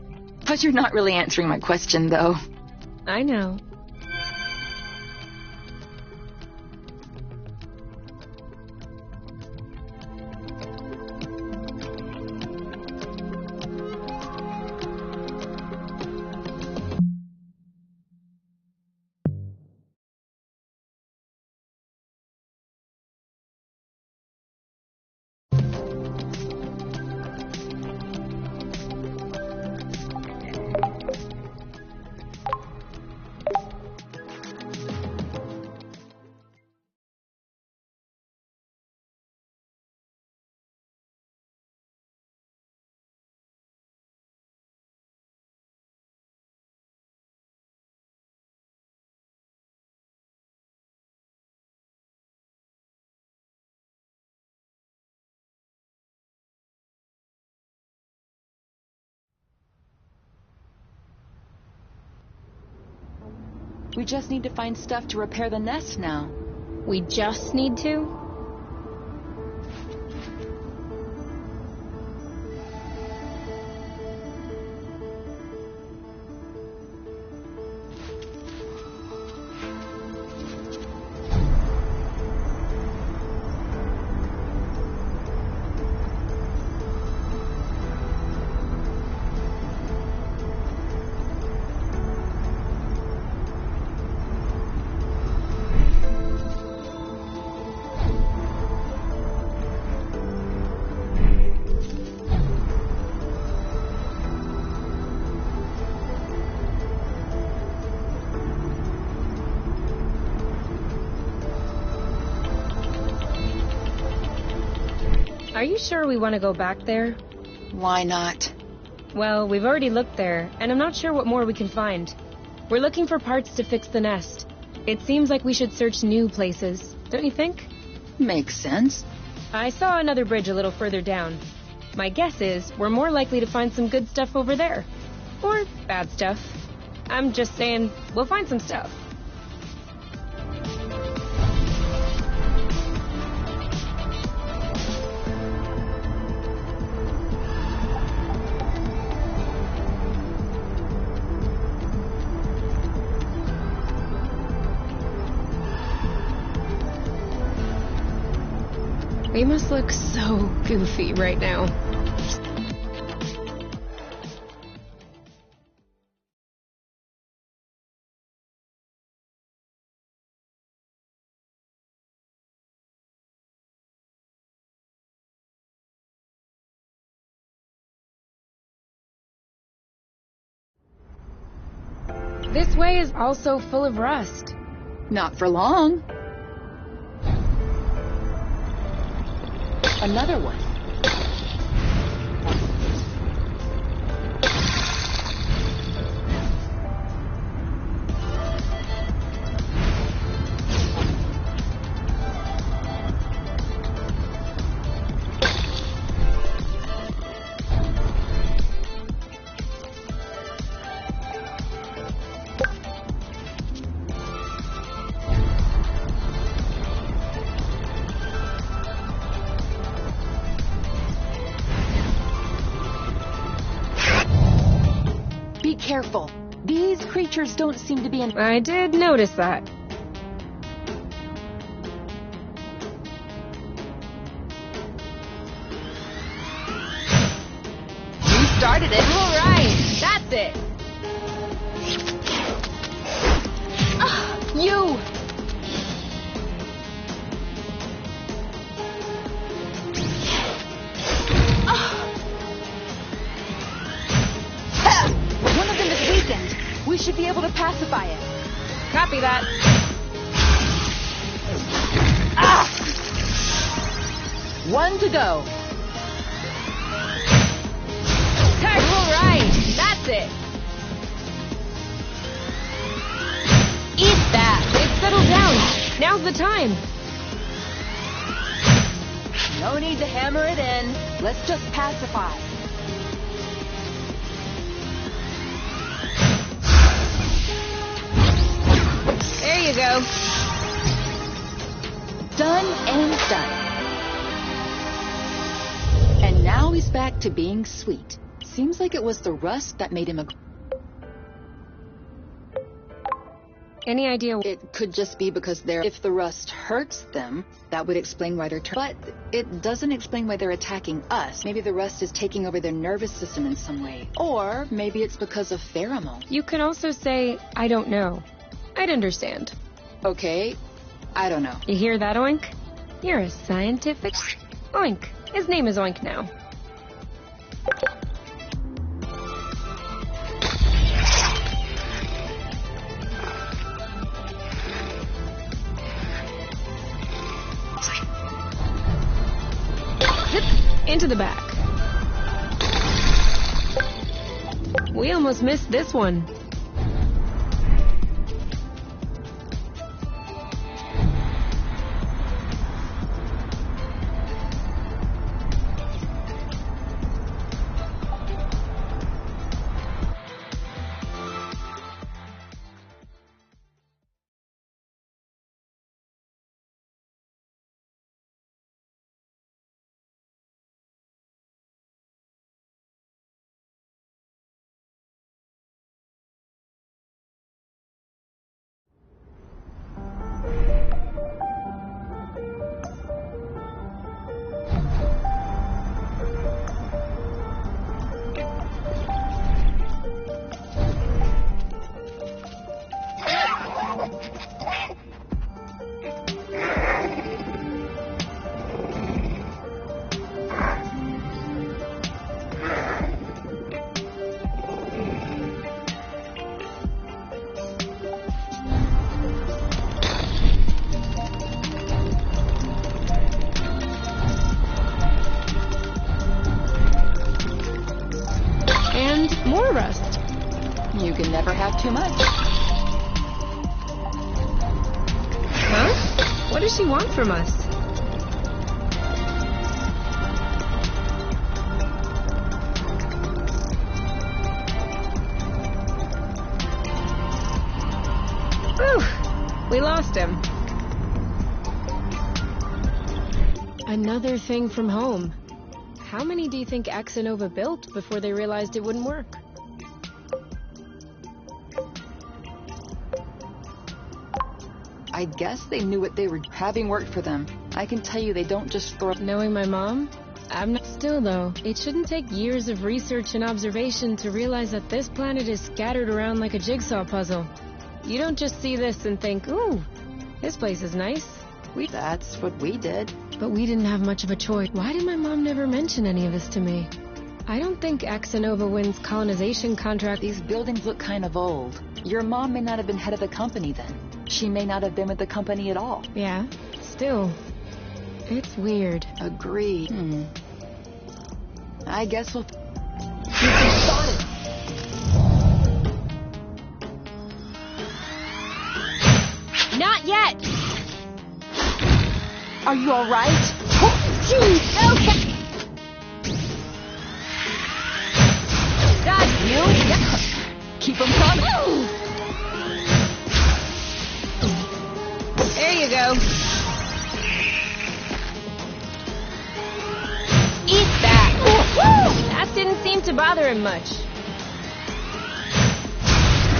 But you're not really answering my question, though. I know. We just need to find stuff to repair the nest now. We just need to? Are you sure we want to go back there? Why not? Well, we've already looked there, and I'm not sure what more we can find. We're looking for parts to fix the nest. It seems like we should search new places, don't you think? Makes sense. I saw another bridge a little further down. My guess is we're more likely to find some good stuff over there. Or bad stuff. I'm just saying, we'll find some stuff. We must look so goofy right now. This way is also full of rust. Not for long. Another one. Be careful. These creatures don't seem to be in... I did notice that. You started it. All right, that's it. You! One of them is weakened. We should be able to pacify it. Copy that. One to go. All right. guste. Eat that. It's settled down. Now's the time. No need to hammer it in. Let's just pacify. There you go. Done and done. And now he's back to being sweet. Seems like it was the rust that made him a... Any idea? It could just be because they're... If the rust hurts them, that would explain why they're... But it doesn't explain why they're attacking us. Maybe the rust is taking over their nervous system in some way. Or maybe it's because of pheromone. You could also say, I don't know. I'd understand. Okay, I don't know. You hear that, Oink? You're a scientific... Oink. His name is Oink now. Zip! Into the back. We almost missed this one. More rust. You can never have too much. Huh? What does she want from us? Whew! We lost him. Another thing from home. How many do you think Axonova built before they realized it wouldn't work? I guess they knew what they were having worked for them. I can tell you they don't just throw... Knowing my mom, I'm not... Still though, it shouldn't take years of research and observation to realize that this planet is scattered around like a jigsaw puzzle. You don't just see this and think, ooh, this place is nice. That's what we did. But we didn't have much of a choice. Why did my mom never mention any of this to me? I don't think Axonova wins colonization contract. These buildings look kind of old. Your mom may not have been head of the company then. She may not have been with the company at all. Yeah, still. It's weird. Agreed. I guess we'll... You can start it. Not yet! Are you all right? Okay. Got you. Yeah. Keep them coming. There you go. Eat that. That didn't seem to bother him much.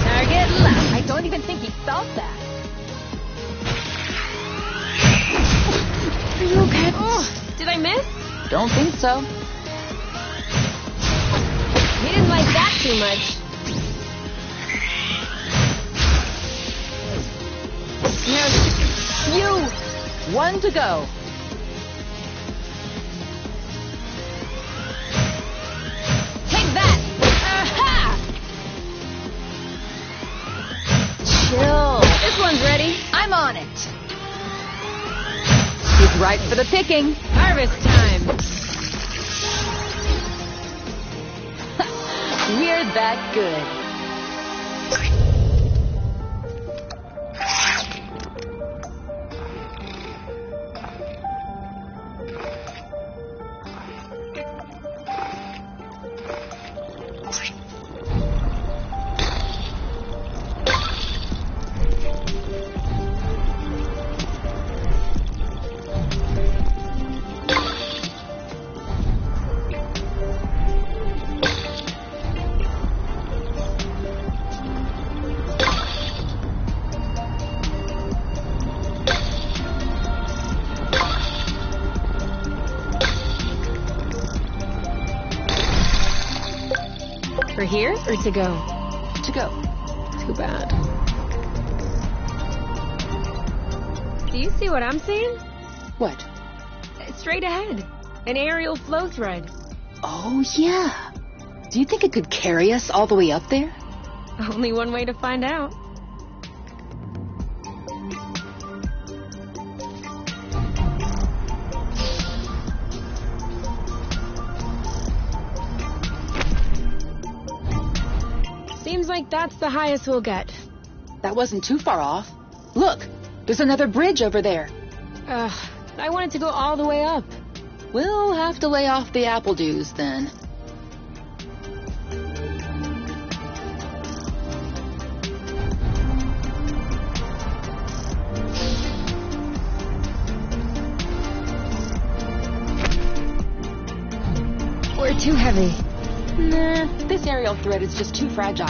Target left. I don't even think he felt that. Are you okay? Oh, did I miss? Don't think so. He didn't like that too much. Now, you! One to go. Take that! Aha! Chill. This one's ready. I'm on it. He's ripe for the picking. Harvest time. We're that good. For here or to go? To go. Too bad. Do you see what I'm seeing? What? Straight ahead. An aerial flow thread. Oh, yeah. Do you think it could carry us all the way up there? Only one way to find out. Seems like that's the highest we'll get. That wasn't too far off. Look, there's another bridge over there. I wanted to go all the way up. We'll have to lay off the apple dews then. We're too heavy. Nah, this aerial thread is just too fragile.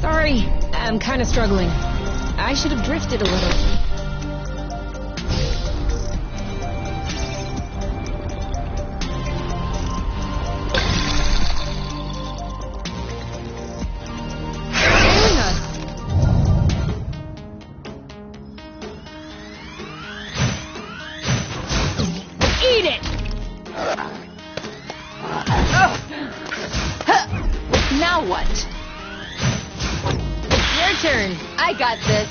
Sorry, I'm kind of struggling. I should have drifted a little. Now what? Your turn. I got this.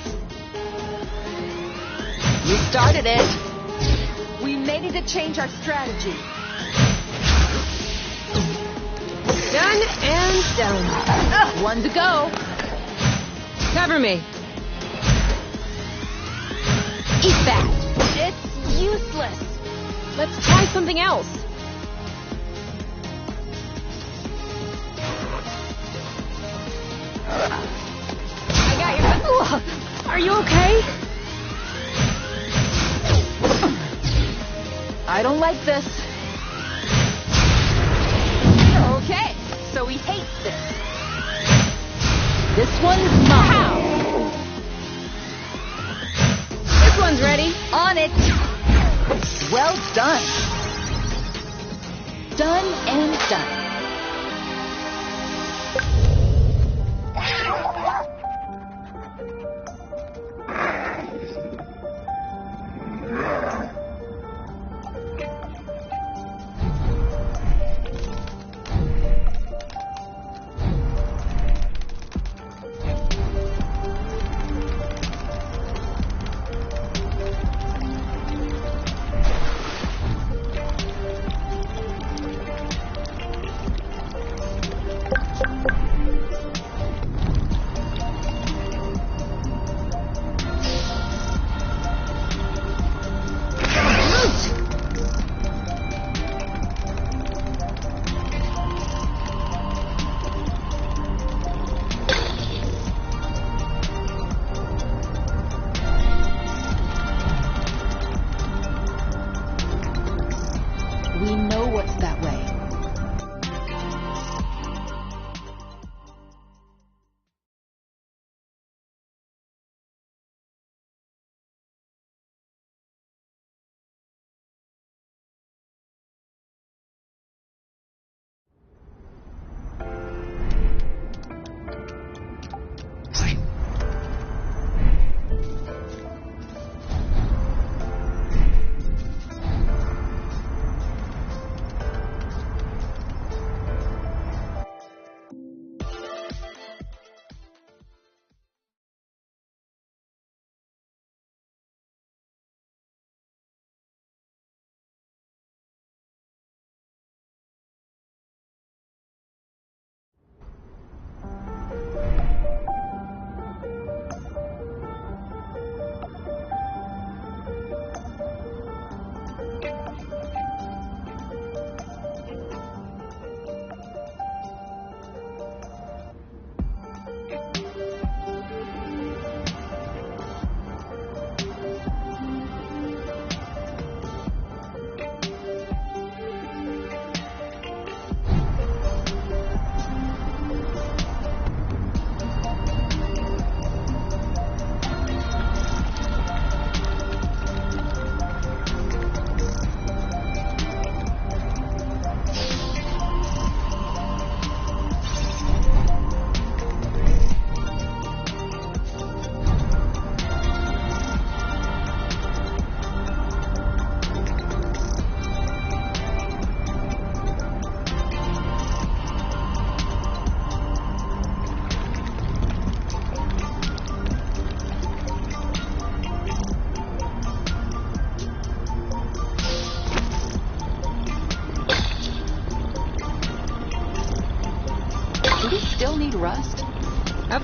You started it. We may need to change our strategy. Done and done. One to go. Cover me. Eat that. It's useless. Let's try something else. I got your... Are you okay? I don't like this. Okay, so he hates this. This one's mine. This one's ready. On it. Well done. Done and done.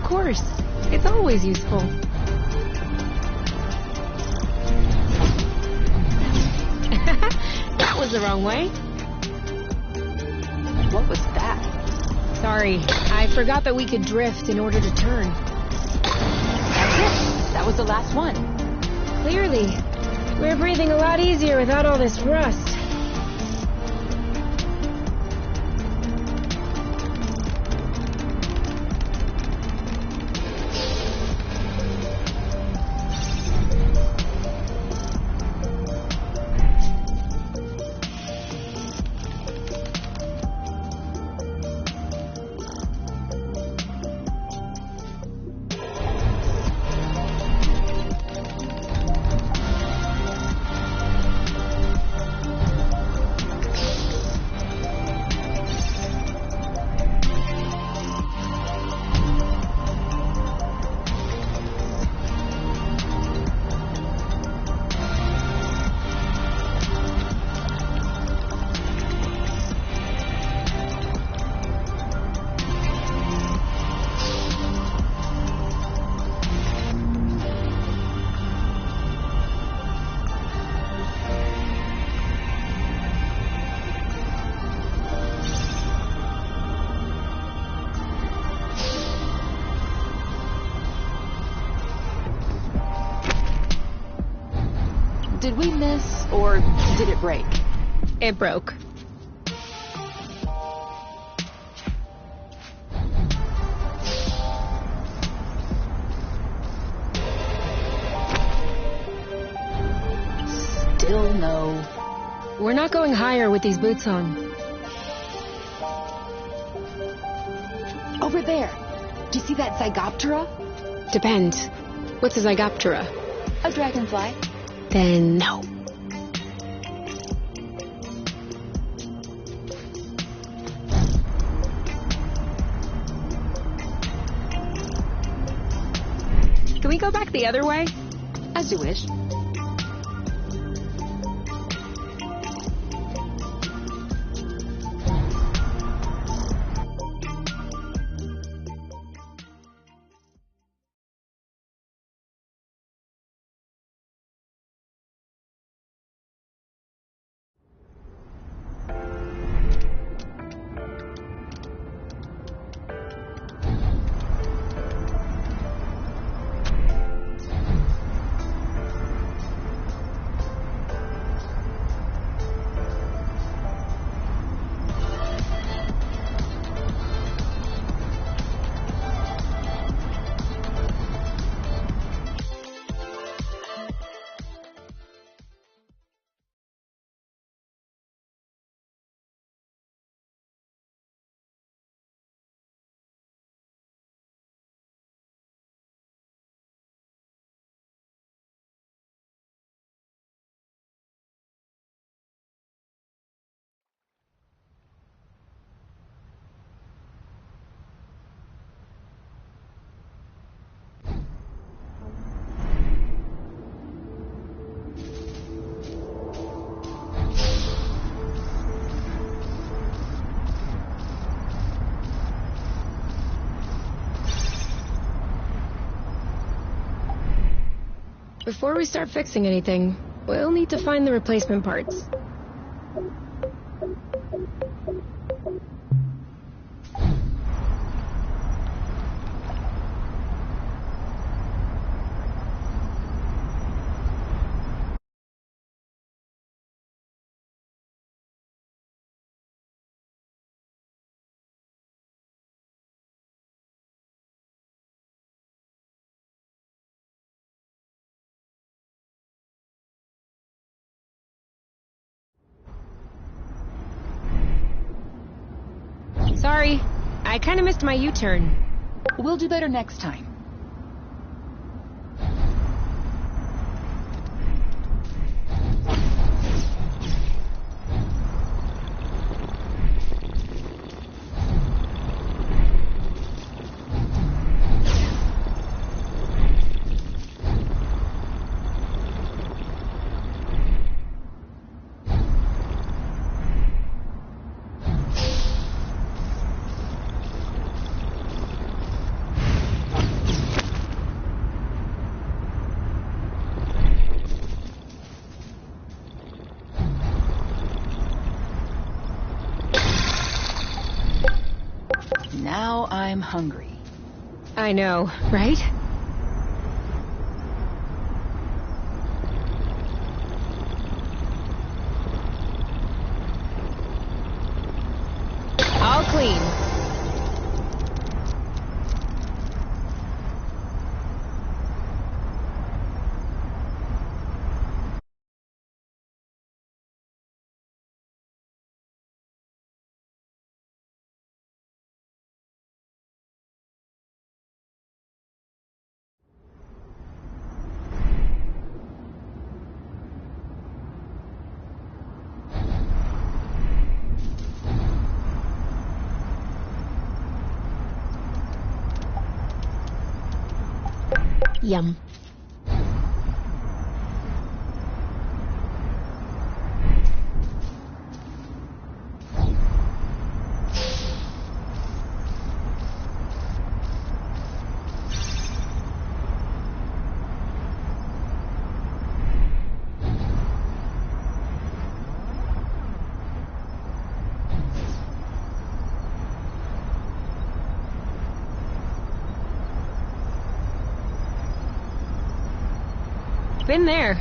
course. It's always useful. That was the wrong way. What was that? Sorry, I forgot that we could drift in order to turn. That's it. That was the last one. Clearly. We're breathing a lot easier without all this rust. Did we miss, or did it break? It broke. Still no. We're not going higher with these boots on. Over there. Do you see that Zygoptera? Depends. What's a Zygoptera? A dragonfly. Then no. Can we go back the other way? As you wish. Before we start fixing anything, we'll need to find the replacement parts. Sorry, I kind of missed my U-turn. We'll do better next time. I'm hungry. I know, right? All clean. Yum. Been there.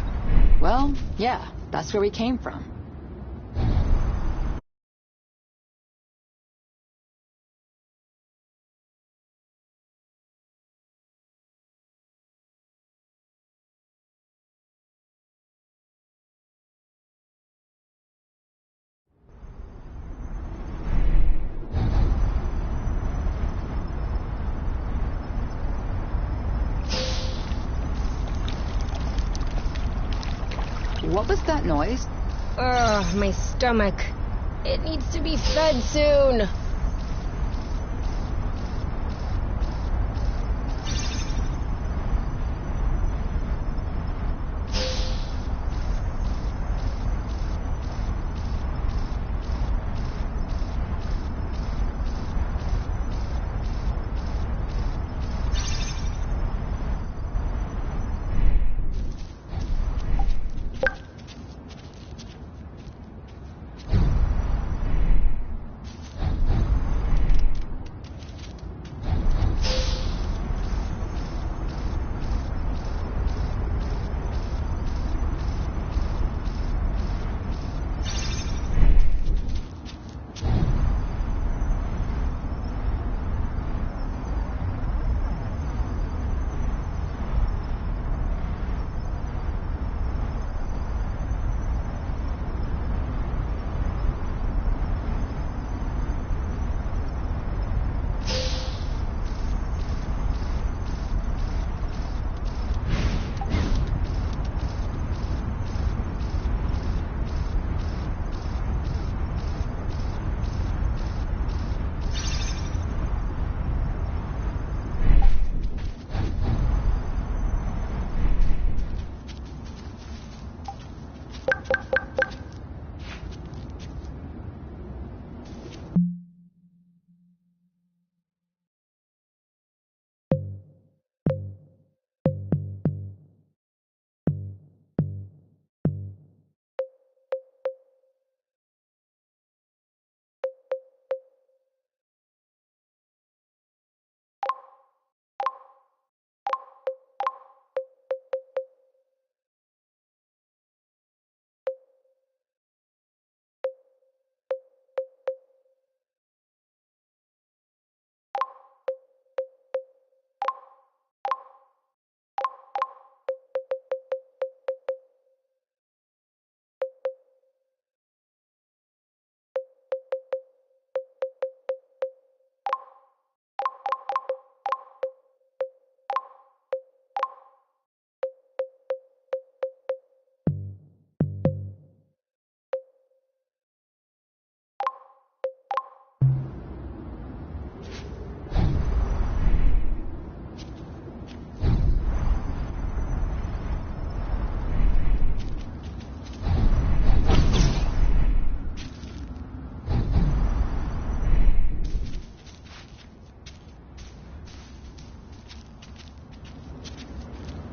Well, yeah, that's where we came from. What was that noise? Ugh, my stomach. It needs to be fed soon.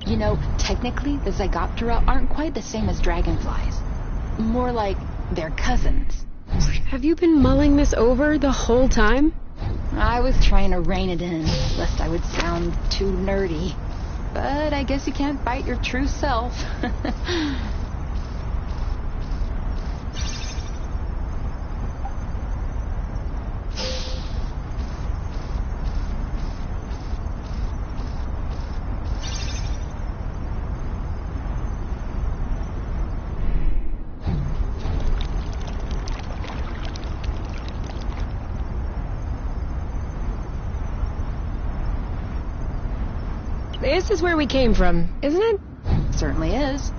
You know, technically, the Zygoptera aren't quite the same as dragonflies. More like they're cousins. Have you been mulling this over the whole time? I was trying to rein it in, lest I would sound too nerdy. But I guess you can't fight your true self. This is where we came from, isn't it? Certainly is.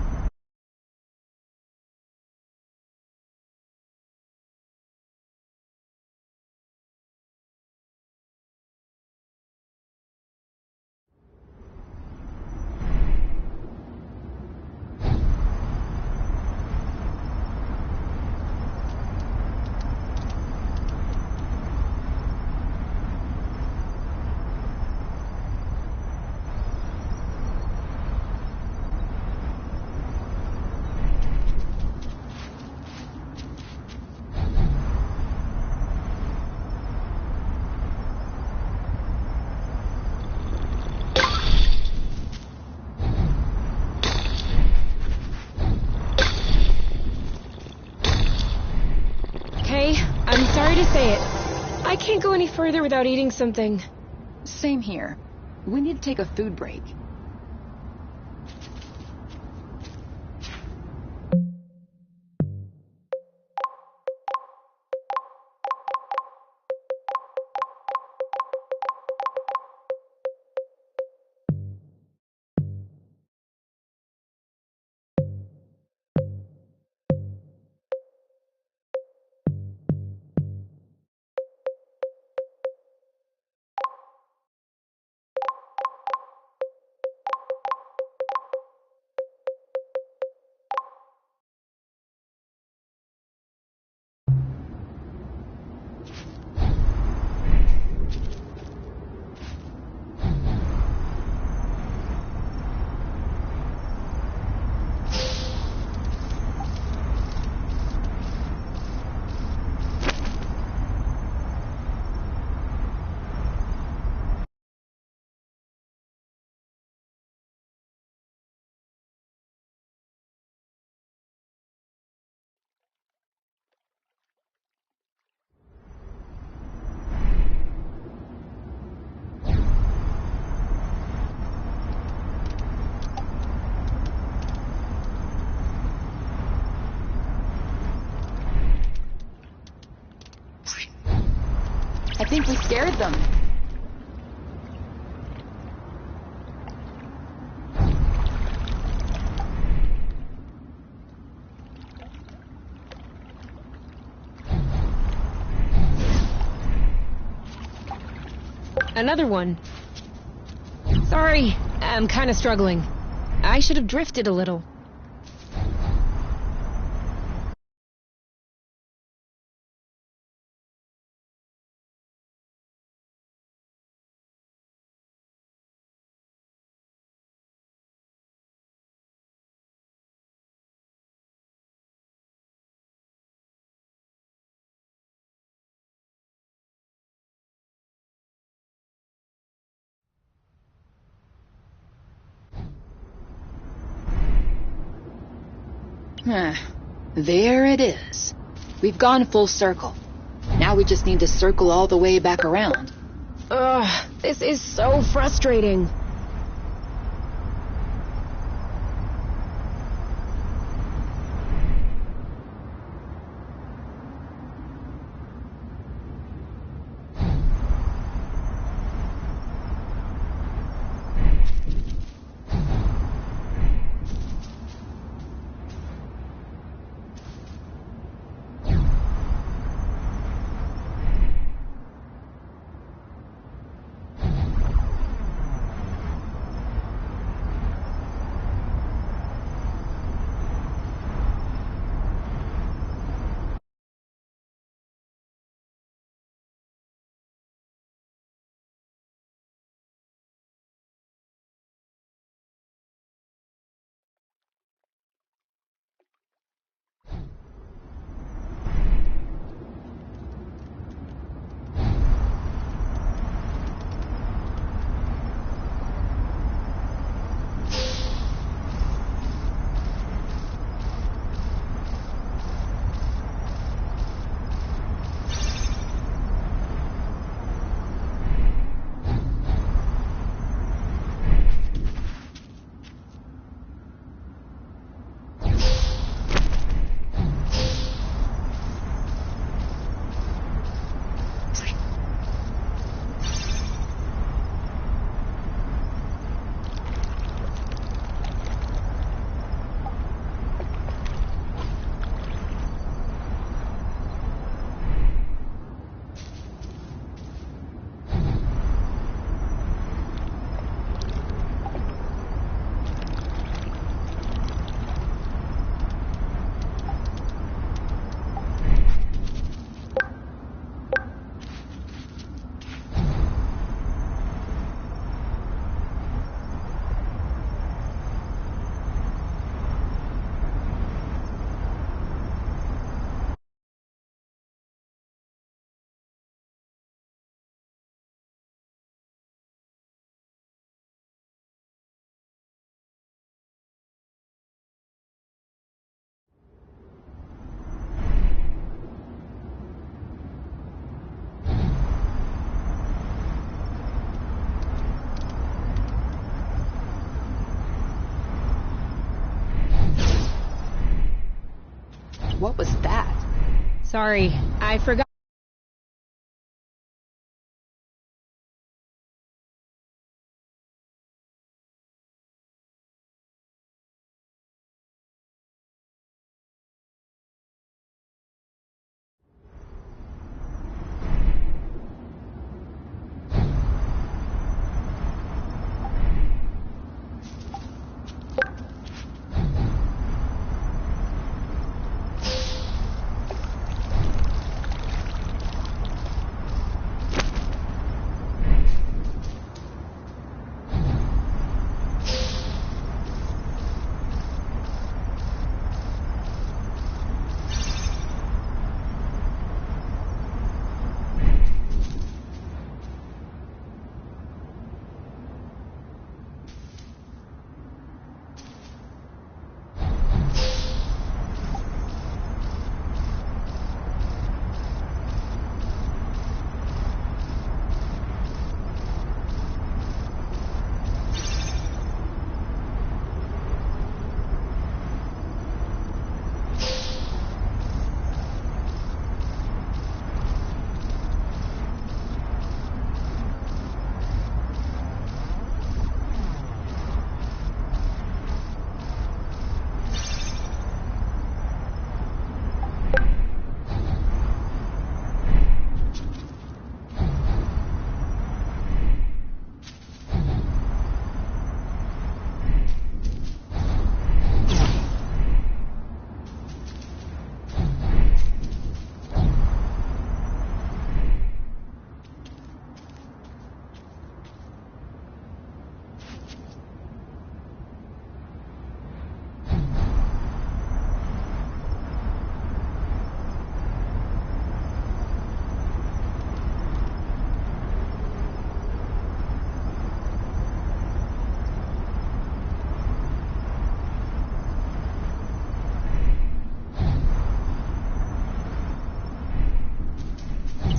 I'm sorry to say it. I can't go any further without eating something. Same here. We need to take a food break. I think we scared them. Another one. Sorry, I'm kind of struggling. I should have drifted a little. There it is. We've gone full circle. Now we just need to circle all the way back around. Ugh, this is so frustrating. What was that? Sorry, I forgot.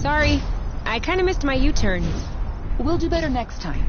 Sorry, I kind of missed my U-turn. We'll do better next time.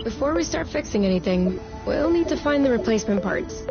Before we start fixing anything, we'll need to find the replacement parts.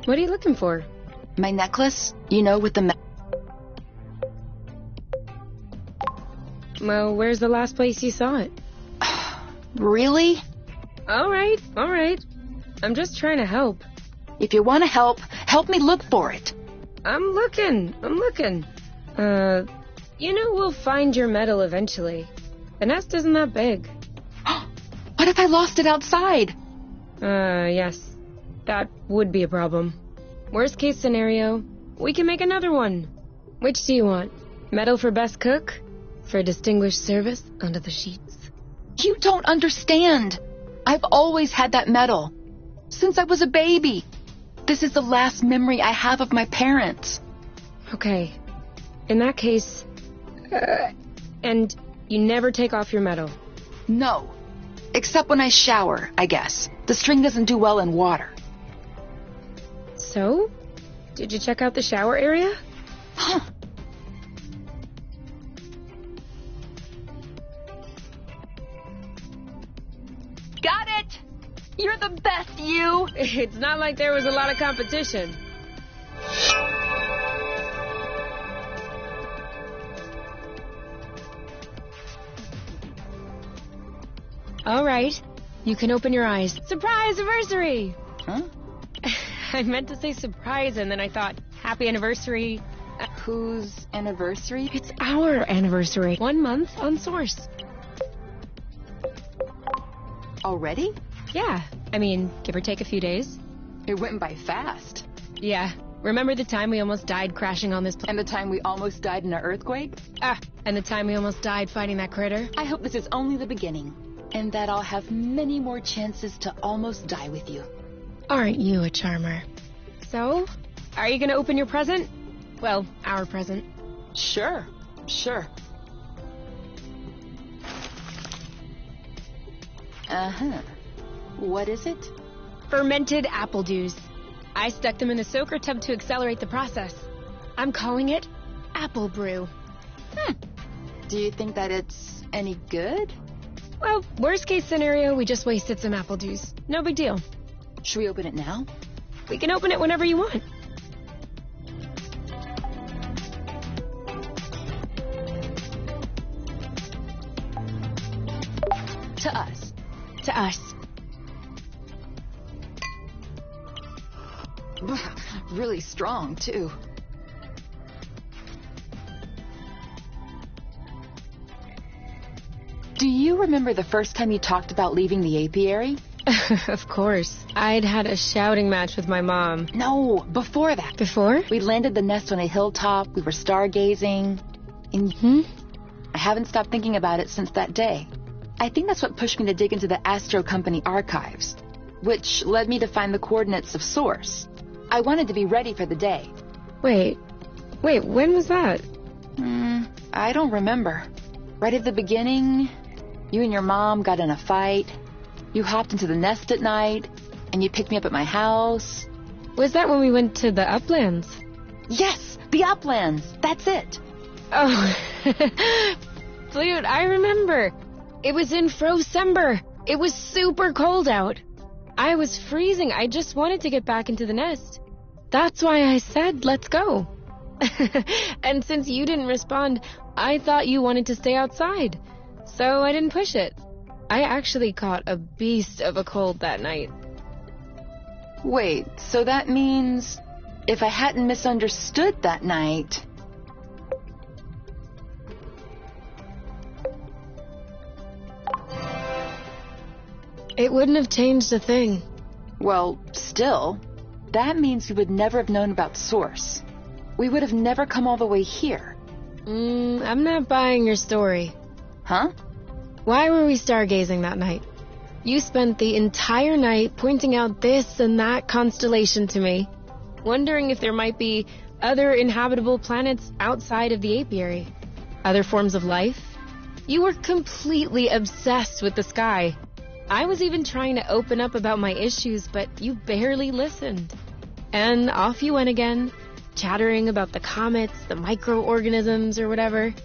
What are you looking for? My necklace, you know, with the... Well, where's the last place you saw it? Really? All right. I'm just trying to help. If you want to help me look for it. I'm looking. We'll find your medal eventually. The nest isn't that big. What if I lost it outside? Yes. That would be a problem. Worst case scenario, we can make another one. Which do you want? Medal for best cook? For distinguished service under the sheets? You don't understand. I've always had that medal. Since I was a baby. This is the last memory I have of my parents. Okay. In that case... and you never take off your medal? No. Except when I shower, I guess. The string doesn't do well in water. So? Did you check out the shower area? Huh. Got it! You're the best, you! It's not like there was a lot of competition. All right. You can open your eyes. Surprise anniversary! Huh? I meant to say surprise, and then I thought, happy anniversary. Whose anniversary? It's our anniversary. 1 month on Source. Already? Yeah. I mean, give or take a few days. It went by fast. Yeah. Remember the time we almost died crashing on this And the time we almost died in an earthquake? And the time we almost died fighting that critter? I hope this is only the beginning. And that I'll have many more chances to almost die with you. Aren't you a charmer? So, are you gonna open your present? Well, our present. Sure. Uh-huh. What is it? Fermented apple juice. I stuck them in a soaker tub to accelerate the process. I'm calling it apple brew. Do you think that it's any good? Well, worst case scenario, we just wasted some apple juice. No big deal. Should we open it now? We can open it whenever you want. To us. To us. Really strong, too. Do you remember the first time you talked about leaving the apiary? Of course. I'd had a shouting match with my mom. No, before that. Before? We landed the nest on a hilltop, we were stargazing, and I haven't stopped thinking about it since that day. I think that's what pushed me to dig into the Astro Company archives, which led me to find the coordinates of Source. I wanted to be ready for the day. Wait, when was that? I don't remember. Right at the beginning, you and your mom got in a fight. You hopped into the nest at night, and you picked me up at my house. Was that when we went to the uplands? Yes, the uplands. That's it. Oh, dude, I remember. It was in Frocember. It was super cold out. I was freezing. I just wanted to get back into the nest. That's why I said, let's go. And since you didn't respond, I thought you wanted to stay outside. So I didn't push it. I actually caught a beast of a cold that night. Wait, so that means if I hadn't misunderstood that night... It wouldn't have changed a thing. Well, still, that means we would never have known about Source. We would have never come all the way here. I'm not buying your story. Huh? Why were we stargazing that night? You spent the entire night pointing out this and that constellation to me, wondering if there might be other inhabitable planets outside of the apiary. Other forms of life. You were completely obsessed with the sky. I was even trying to open up about my issues, but you barely listened. And off you went again, chattering about the comets, the microorganisms, or whatever.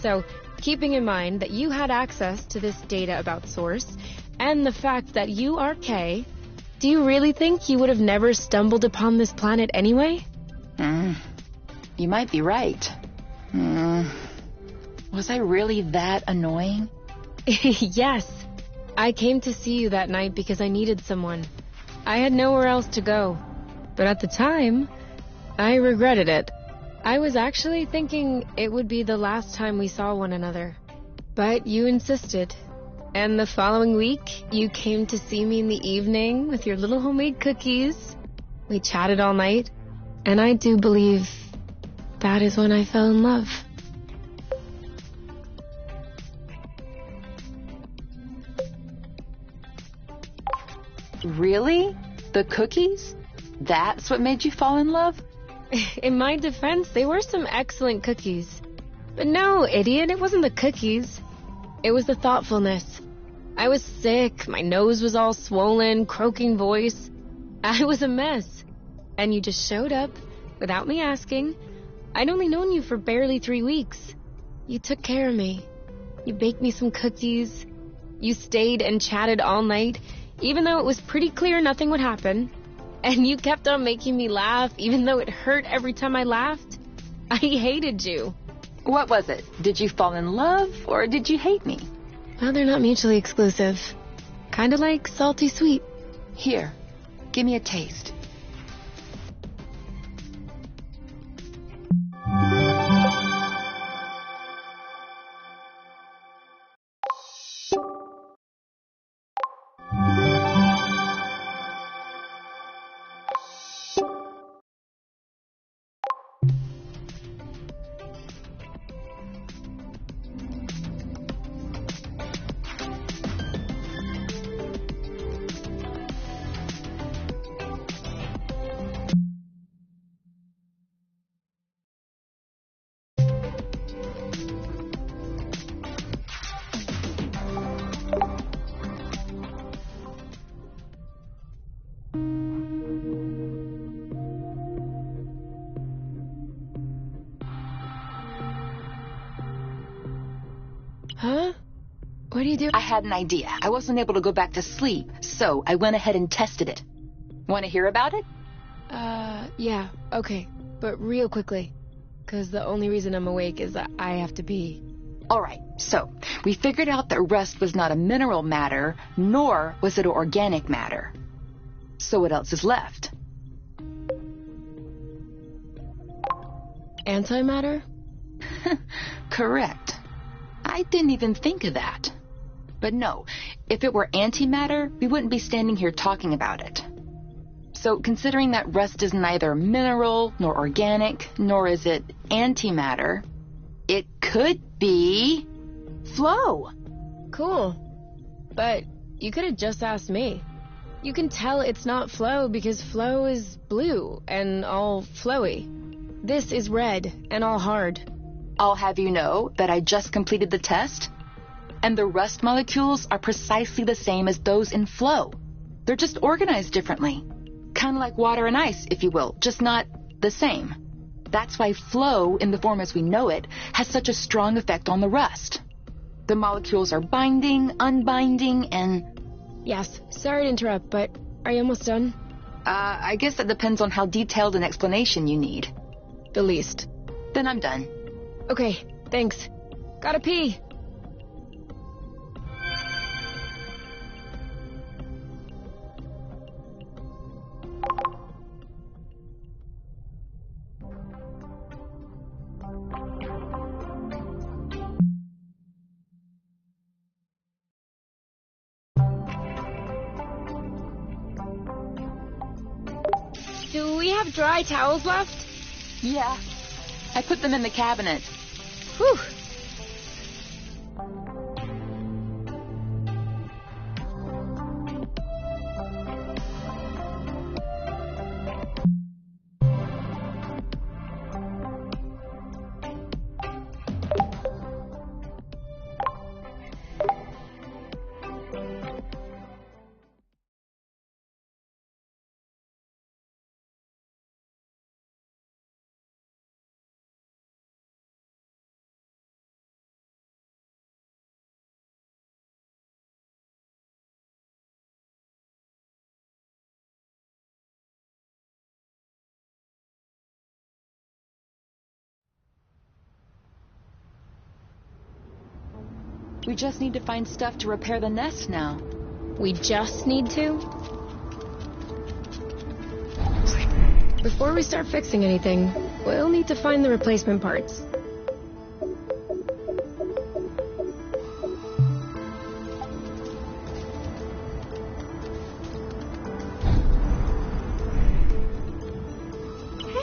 So, keeping in mind that you had access to this data about Source, and the fact that you are Kay, Do you really think you would have never stumbled upon this planet anyway? You might be right. Was I really that annoying? Yes. I came to see you that night because I needed someone. I had nowhere else to go. But at the time, I regretted it. I was actually thinking it would be the last time we saw one another. But you insisted. And the following week, you came to see me in the evening with your little homemade cookies. We chatted all night. And I do believe that is when I fell in love. Really? The cookies? That's what made you fall in love? In my defense, they were some excellent cookies. But no, idiot, it wasn't the cookies. It was the thoughtfulness. I was sick, my nose was all swollen, croaking voice. I was a mess. And you just showed up, without me asking. I'd only known you for barely 3 weeks. You took care of me. You baked me some cookies. You stayed and chatted all night, even though it was pretty clear nothing would happen. And you kept on making me laugh, even though it hurt every time I laughed. I hated you. What was it? Did you fall in love, or did you hate me? Well, they're not mutually exclusive. Kinda like salty sweet. Here, give me a taste. Huh? What do you do? I had an idea. I wasn't able to go back to sleep, so I went ahead and tested it. Want to hear about it? Yeah, okay. But real quickly. 'Cause the only reason I'm awake is that I have to pee. Alright, so we figured out that rust was not a mineral matter, nor was it organic matter. So what else is left? Antimatter? Correct. I didn't even think of that. But no, if it were antimatter, we wouldn't be standing here talking about it. So considering that rust is neither mineral nor organic, nor is it antimatter, it could be flow. Cool. But you could have just asked me. You can tell it's not flow because flow is blue and all flowy. This is red and all hard. I'll have you know that I just completed the test, and the rust molecules are precisely the same as those in flow. They're just organized differently. Kind of like water and ice, if you will, just not the same. That's why flow, in the form as we know it, has such a strong effect on the rust. The molecules are binding, unbinding, and... Yes, sorry to interrupt, but are you almost done? I guess that depends on how detailed an explanation you need. The least. Then I'm done. Okay, thanks. Gotta pee. Do we have dry towels left? Yeah, I put them in the cabinet. Whew. We just need to find stuff to repair the nest now. We just need to? Before we start fixing anything, we'll need to find the replacement parts.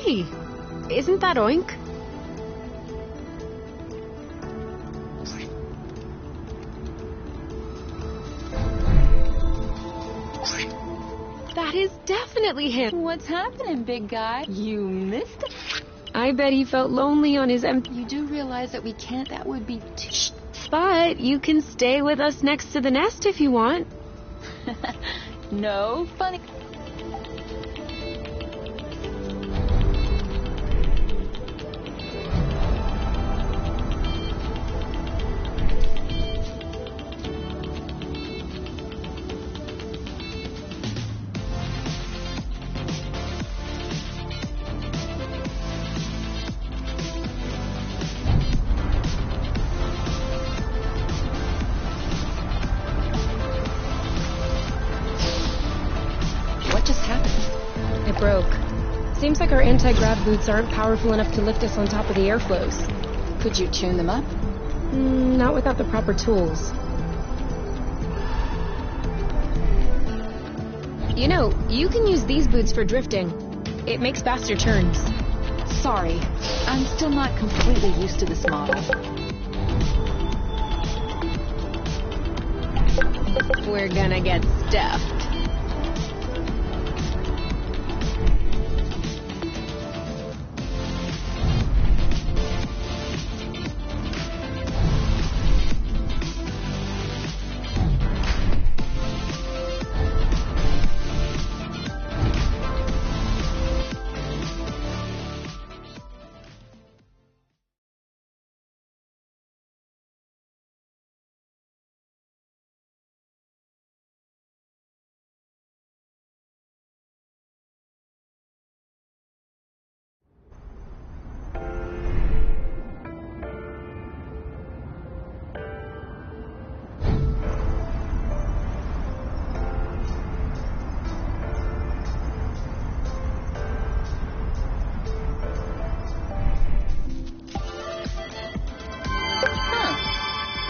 Hey, isn't that Oink? That is definitely him. What's happening, big guy? You missed it. I bet he felt lonely on his empty... You do realize that we can't, that would be too... But you can stay with us next to the nest if you want. No funny... What just happened? It broke. Seems like our anti-grav boots aren't powerful enough to lift us on top of the airflows. Could you tune them up? Not without the proper tools. You know, you can use these boots for drifting. It makes faster turns. Sorry, I'm still not completely used to this model. We're gonna get stuffed.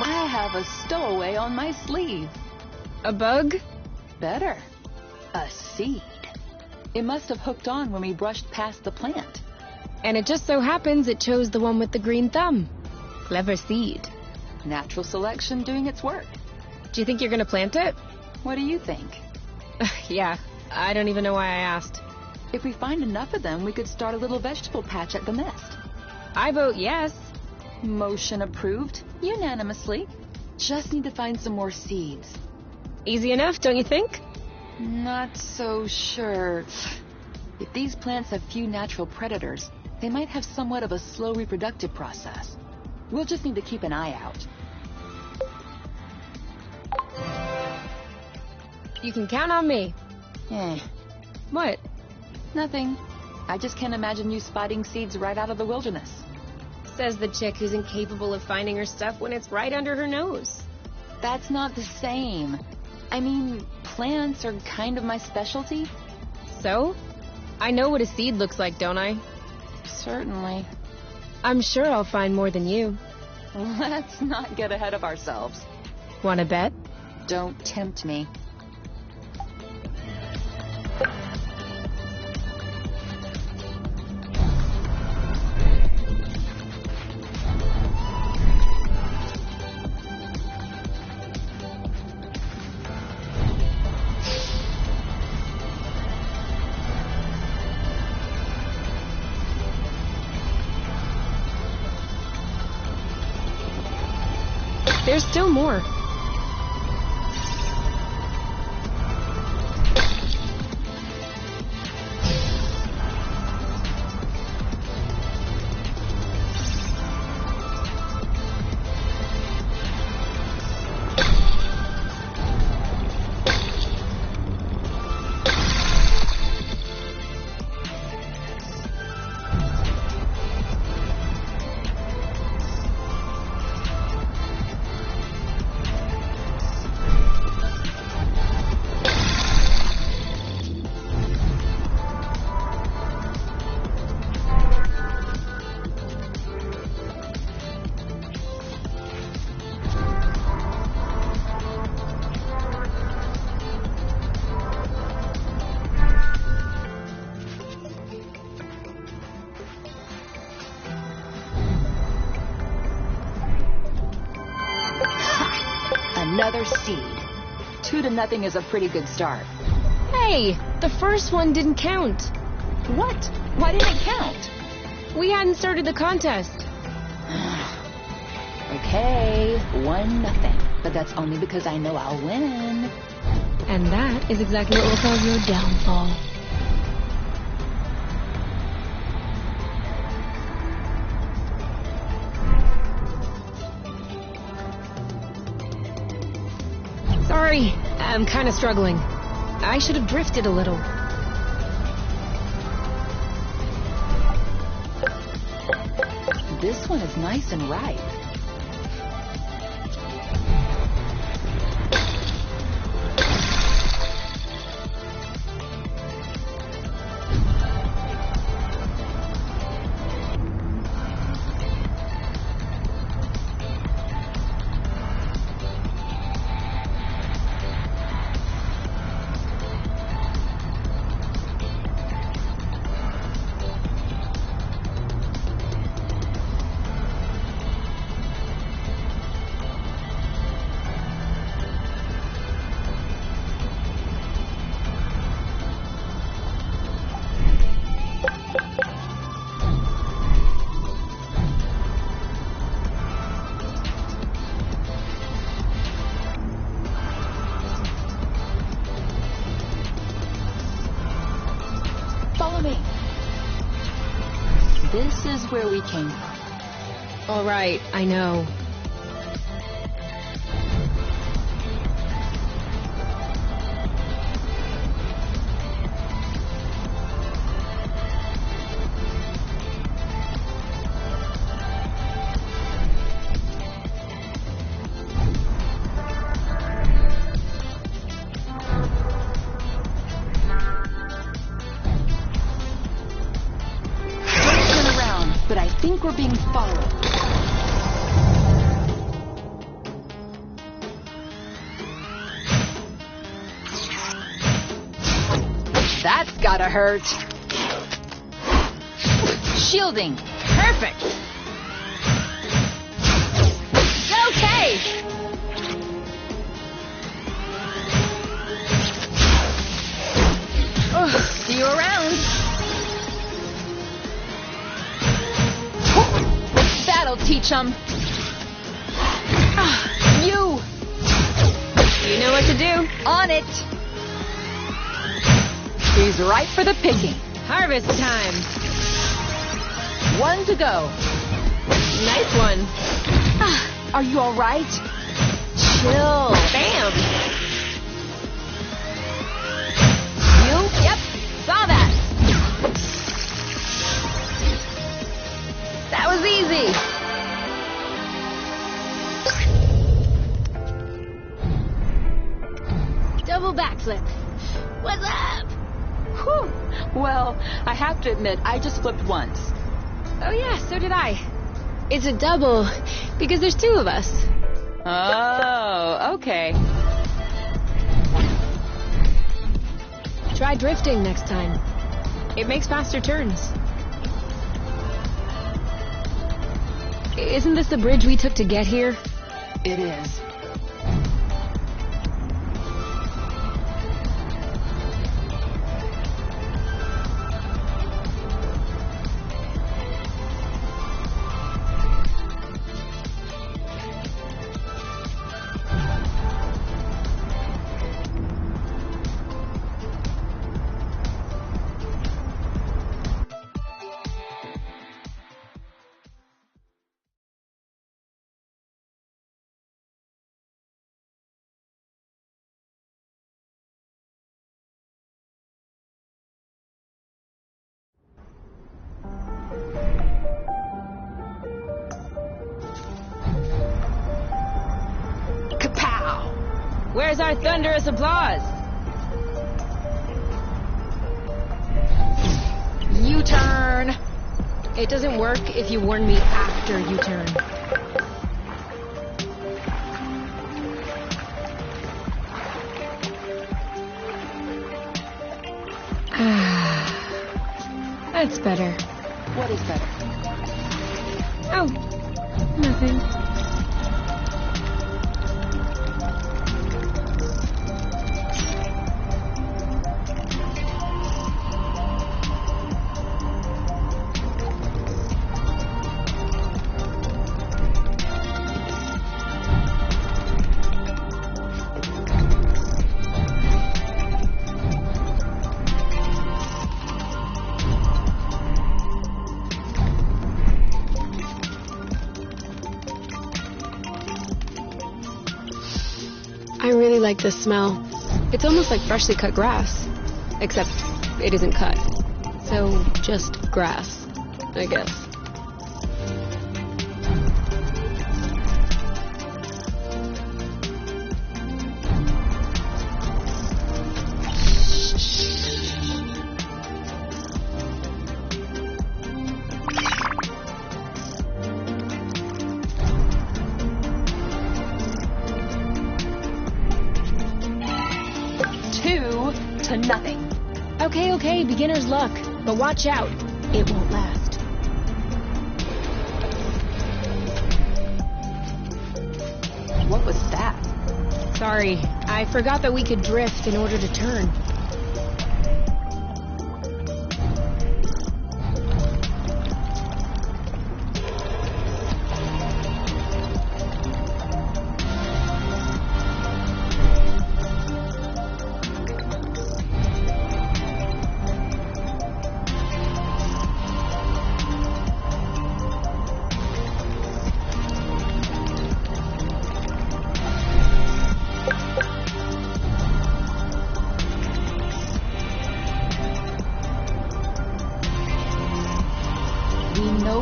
I have a stowaway on my sleeve. A bug? Better. A seed. It must have hooked on when we brushed past the plant. And it just so happens it chose the one with the green thumb. Clever seed. Natural selection doing its work. Do you think you're gonna plant it? What do you think? Yeah, I don't even know why I asked. If we find enough of them, we could start a little vegetable patch at the nest. I vote yes. Motion approved, unanimously. Just need to find some more seeds. Easy enough, don't you think? Not so sure. If these plants have few natural predators, they might have somewhat of a slow reproductive process. We'll just need to keep an eye out. You can count on me. What? Nothing. I just can't imagine you spotting seeds right out of the wilderness. Says the chick who's incapable of finding her stuff when it's right under her nose. That's not the same. I mean, plants are kind of my specialty. So? I know what a seed looks like, don't I? Certainly. I'm sure I'll find more than you. Let's not get ahead of ourselves. Wanna bet? Don't tempt me. There's still more. another seed. 2-0 is a pretty good start. Hey, the first one didn't count. What? Why didn't it count? We hadn't started the contest. Okay, 1-0. But that's only because I know I'll win. And that is exactly what will cause your downfall. Sorry, I'm kind of struggling. I should have drifted a little. This one is nice and ripe. Follow me. This is where we came from. All right, I know. But I think we're being followed. That's gotta hurt. Shielding. Perfect. Okay. See you around. That'll teach them. You know what to do. On it. He's ripe for the picking. Harvest time. 1 to go. Nice one. Are you all right? Chill. Bam. You? Yep. Saw that. That was easy. Double backflip. What's up? Whew. Well, I have to admit, I just flipped once. Oh yeah, so did I. It's a double because there's 2 of us. Oh, okay. Try drifting next time. It makes faster turns. Isn't this the bridge we took to get here? It is. Where's our thunderous applause? U-turn. It doesn't work if you warn me after U-turn. That's better. What is better? Oh, nothing. I really like this smell. It's almost like freshly cut grass. Except it isn't cut. So, just grass, I guess. Nothing. Okay, beginner's luck. But watch out. It won't last. What was that? Sorry, I forgot that we could drift in order to turn.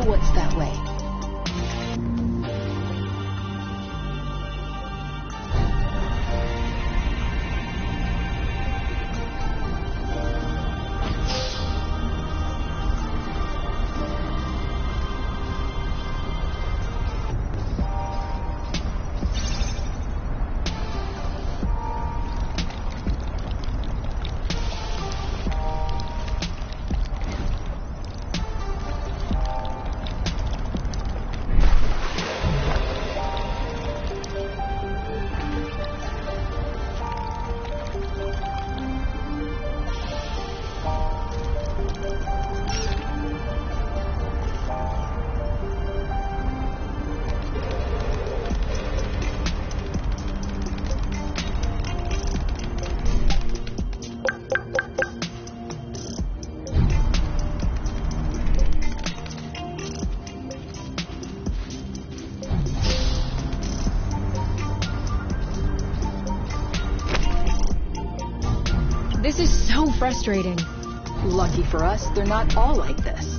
What's that way? This is so frustrating. Lucky for us, they're not all like this.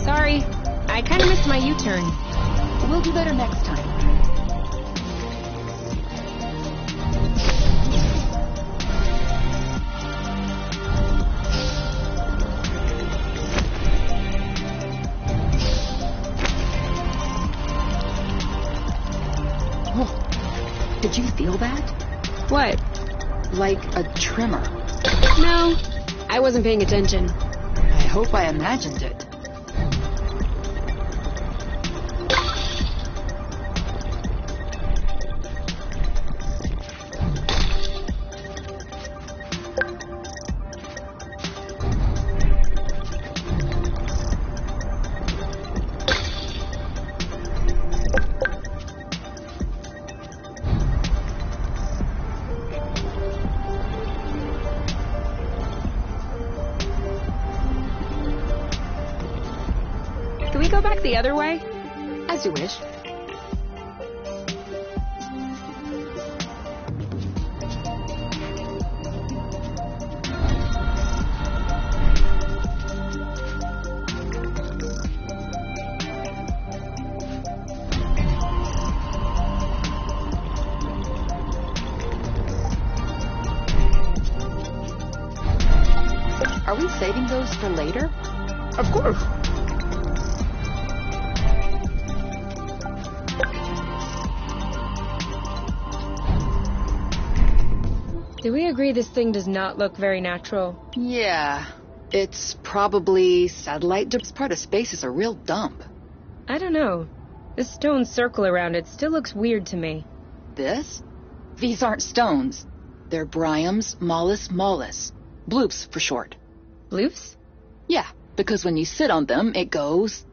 Sorry, I kind of missed my U-turn. We'll do better next time. Oh, did you feel that? What? Like a tremor. No, I wasn't paying attention. I hope I imagined it. Can we go back the other way? As you wish. Are we saving those for later? Of course. Do we agree this thing does not look very natural? Yeah. It's probably satellite. This part of space is a real dump. I don't know. This stone circle around it still looks weird to me. This? These aren't stones. They're Bryums mollis. Bloops for short. Bloofs? Yeah, because when you sit on them, it goes...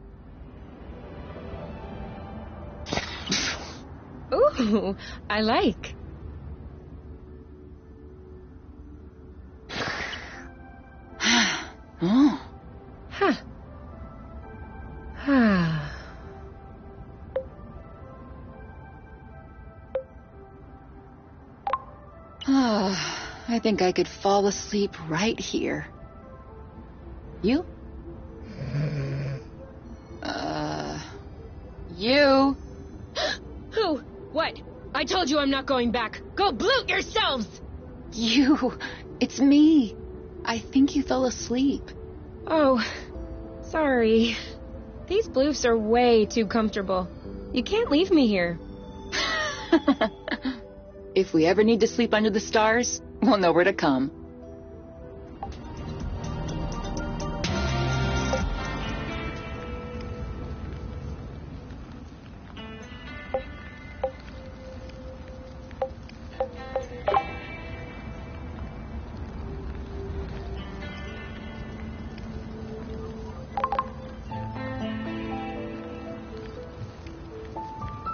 Ooh, I like. Oh. Huh. I think I could fall asleep right here. You? You? Who? What? I told you I'm not going back. Go bloot yourselves! You. It's me. I think you fell asleep. Oh, sorry. These bloofs are way too comfortable. You can't leave me here. If we ever need to sleep under the stars, we'll know where to come.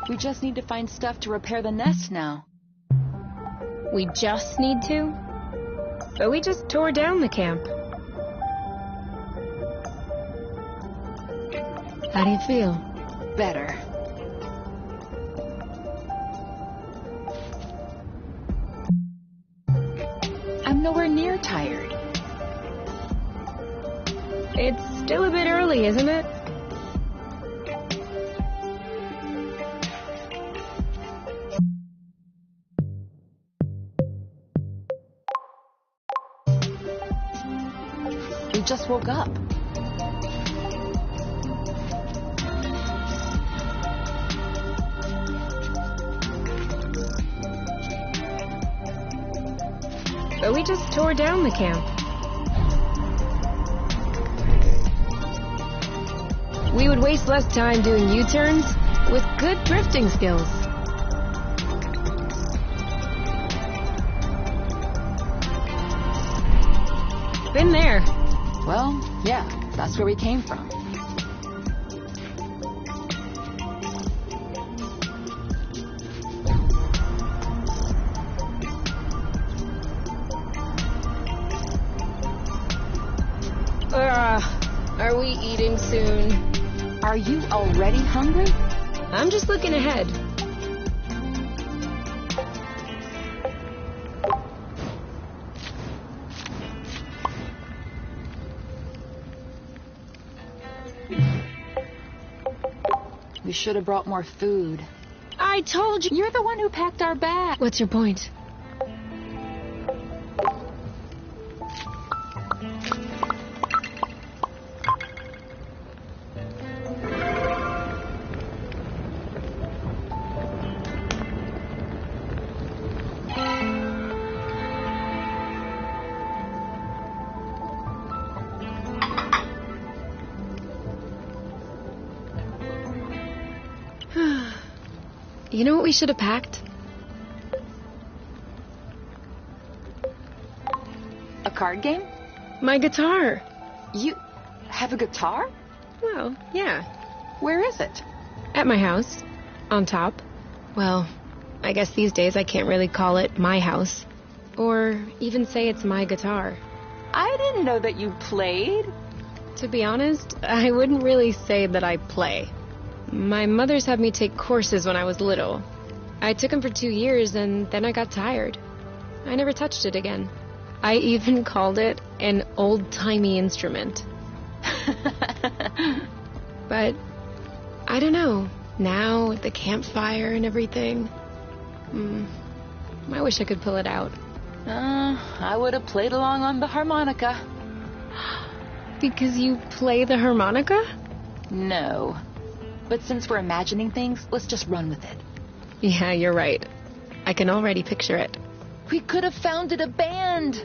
We just need to find stuff to repair the nest now. We just need to? But we just tore down the camp. How do you feel? Better. I'm nowhere near tired. It's still a bit early, isn't it? We just woke up. But we just tore down the camp. We would waste less time doing U-turns with good drifting skills. Been there. Well, yeah, that's where we came from. Are we eating soon? Are you already hungry? I'm just looking ahead. We should have brought more food. I told you. You're the one who packed our bag. What's your point? You know what we should have packed? A card game? My guitar. You have a guitar? Well, yeah. Where is it? At my house. On top. Well, I guess these days I can't really call it my house. Or even say it's my guitar. I didn't know that you played. To be honest, I wouldn't really say that I play. My mother's had me take courses when I was little. I took them for 2 years and then I got tired. I never touched it again. I even called it an old-timey instrument. But, I don't know, now with the campfire and everything, I wish I could pull it out. I would have played along on the harmonica. Because you play the harmonica? No. But since we're imagining things, let's just run with it. Yeah, you're right. I can already picture it. We could have founded a band!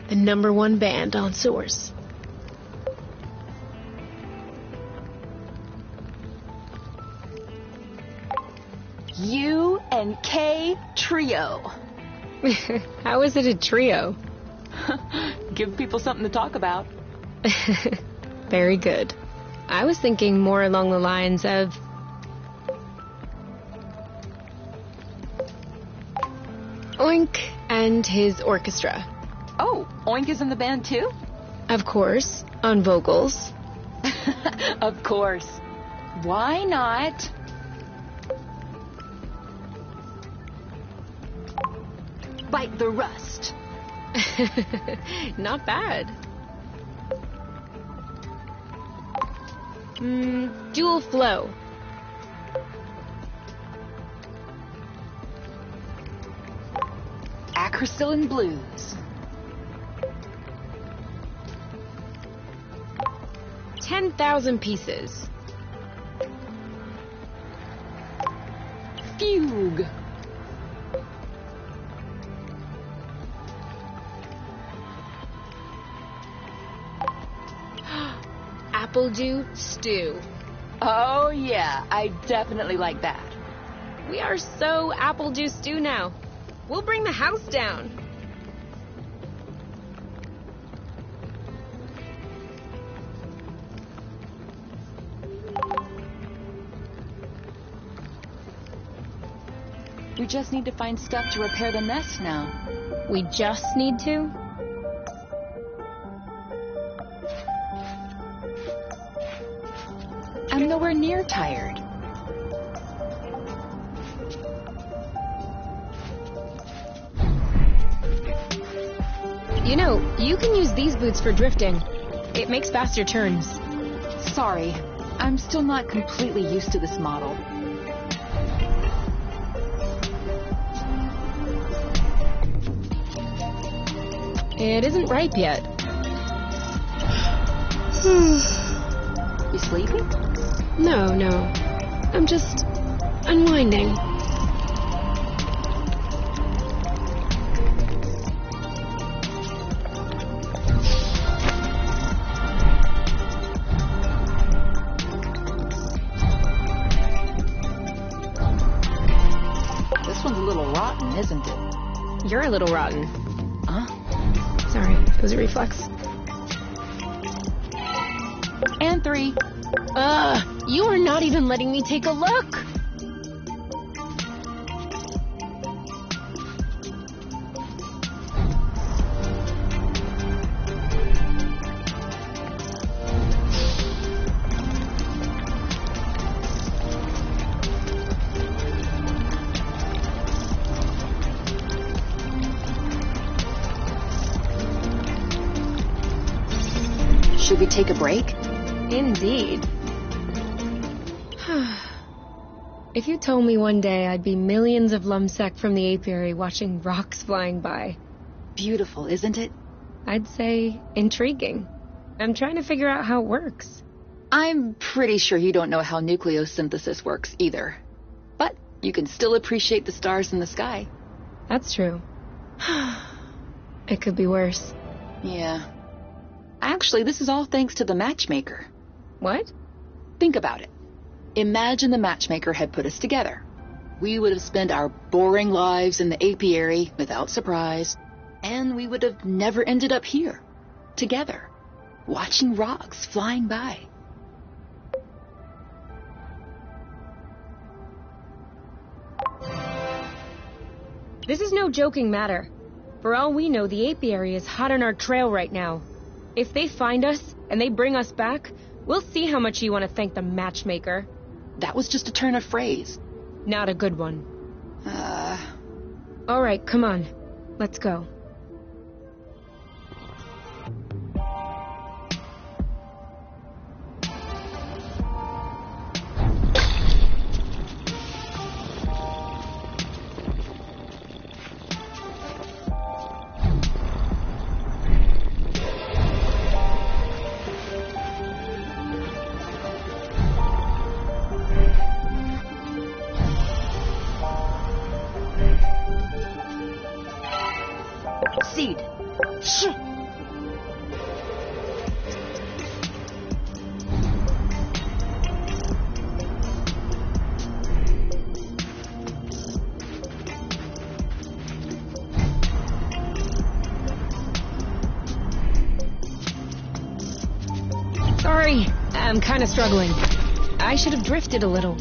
The #1 band on Source. U&K trio. How is it a trio? Give people something to talk about. Very good. I was thinking more along the lines of... Oink and his orchestra. Oh, Oink is in the band too? Of course, on vocals. Of course. Why not? Bite the rust. Not bad. Dual flow. Acrocillin blues. 10,000 pieces. Fugue. Appledew stew. Oh yeah, I definitely like that. We are so Appledew stew now. We'll bring the house down. We just need to find stuff to repair the nest now. We just need to? I'm nowhere near tired. You know, you can use these boots for drifting. It makes faster turns. Sorry, I'm still not completely used to this model. It isn't ripe yet. You sleepy? No. I'm just unwinding. This one's a little rotten, isn't it? You're a little rotten. Huh? Sorry, it was a reflex. And 3. You are not even letting me take a look! Should we take a break? Indeed. If you told me one day I'd be millions of lumsec from the apiary watching rocks flying by, Beautiful, isn't it? I'd say intriguing. I'm trying to figure out how it works. I'm pretty sure you don't know how nucleosynthesis works either. But you can still appreciate the stars in the sky. That's true. It could be worse. Yeah. Actually, this is all thanks to the matchmaker. What? Think about it. Imagine the matchmaker had put us together. We would have spent our boring lives in the apiary without surprise, and we would have never ended up here, together, watching rocks flying by. This is no joking matter. For all we know, the apiary is hot on our trail right now. If they find us and they bring us back, we'll see how much you want to thank the matchmaker. That was just a turn of phrase. Not a good one. All right, come on. Let's go. Seed. Shh. I'm kind of struggling. I should have drifted a little.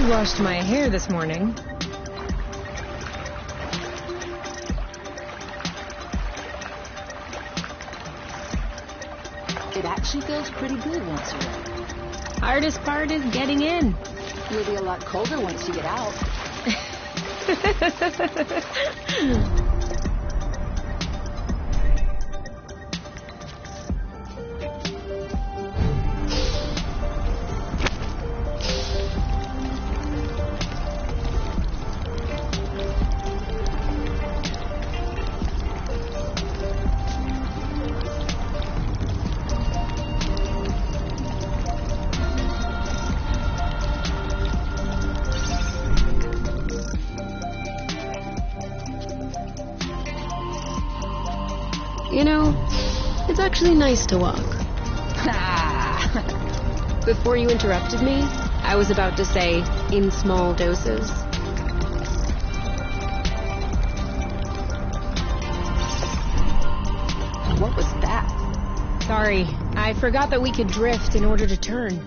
Washed my hair this morning. It actually feels pretty good once you're in. Hardest part is getting in. You'll be a lot colder once you get out. You know, it's actually nice to walk. Before you interrupted me, I was about to say, in small doses. What was that? Sorry, I forgot that we could drift in order to turn.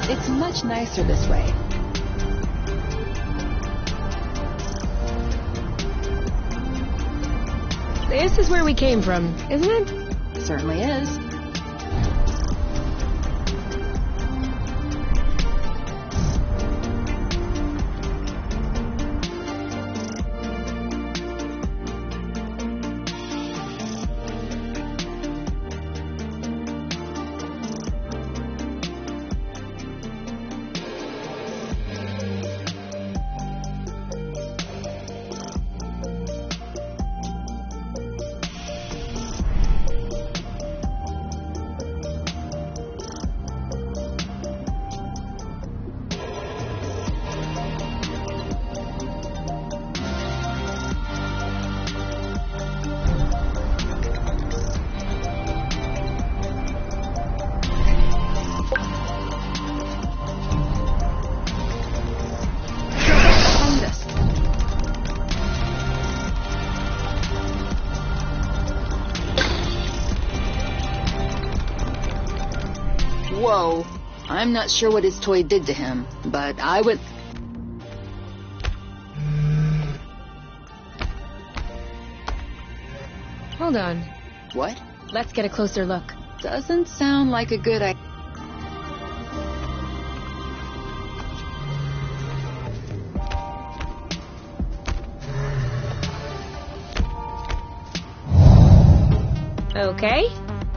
It's much nicer this way. This is where we came from, isn't it? It certainly is. Whoa. I'm not sure what his toy did to him, but I would... Hold on. What? Let's get a closer look. Doesn't sound like a good idea. Okay.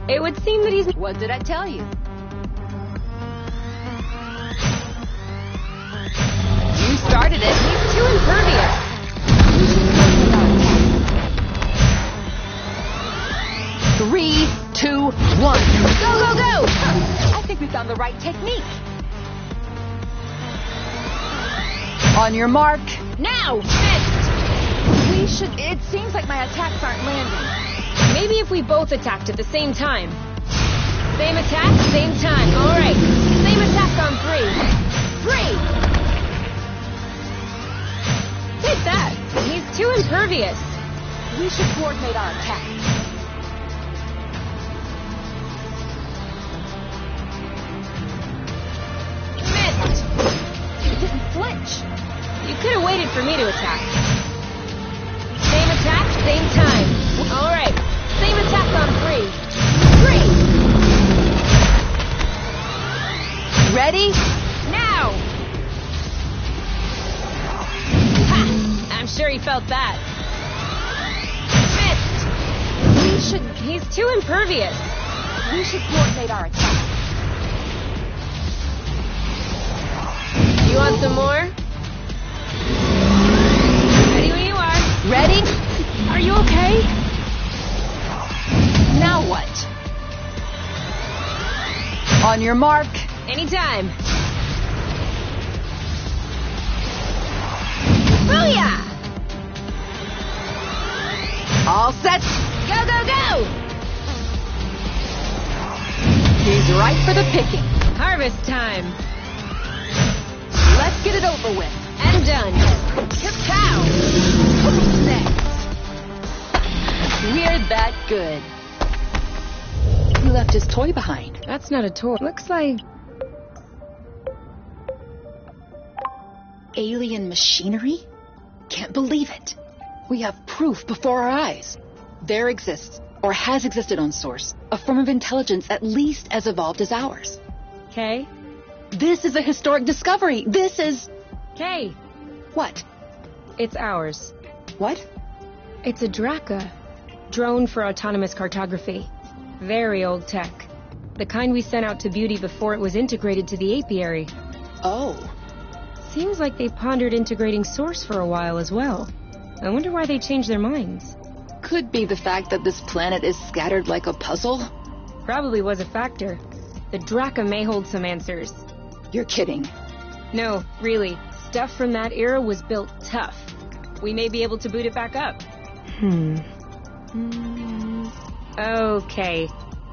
It would seem that he's... What did I tell you? You started it. He's too impervious. 3, 2, 1. Go, go, go! I think we found the right technique. On your mark. Now! We should... It seems like my attacks aren't landing. Maybe if we both attacked at the same time. Same attack, same time. All right. Same attack on 3. 3! Take that. He's too impervious. We should coordinate our attacks. Ouch! You could have waited for me to attack. Same attack, same time. Alright, same attack on 3. 3! Ready? Now! Ha! I'm sure he felt that. Missed! He's too impervious. We should coordinate our attack. You want some more? Ready when you are. Ready? Are you okay? Now what? On your mark. Anytime. Booyah! All set. Go, go, go! He's right for the picking. Harvest time. Let's get it over with. And done. Kapow! Who's next? We're that good. He left his toy behind. That's not a toy. Looks like... Alien machinery? Can't believe it. We have proof before our eyes. There exists, or has existed on Source, a form of intelligence at least as evolved as ours. Kay? This is a historic discovery. This is... Kay! What? It's ours. What? It's a Draca. Drone for autonomous cartography. Very old tech. The kind we sent out to Beauty before it was integrated to the apiary. Oh. Seems like they pondered integrating Source for a while as well. I wonder why they changed their minds. Could be the fact that this planet is scattered like a puzzle. Probably was a factor. The Draca may hold some answers. You're kidding. No, really. Stuff from that era was built tough. We may be able to boot it back up. Okay.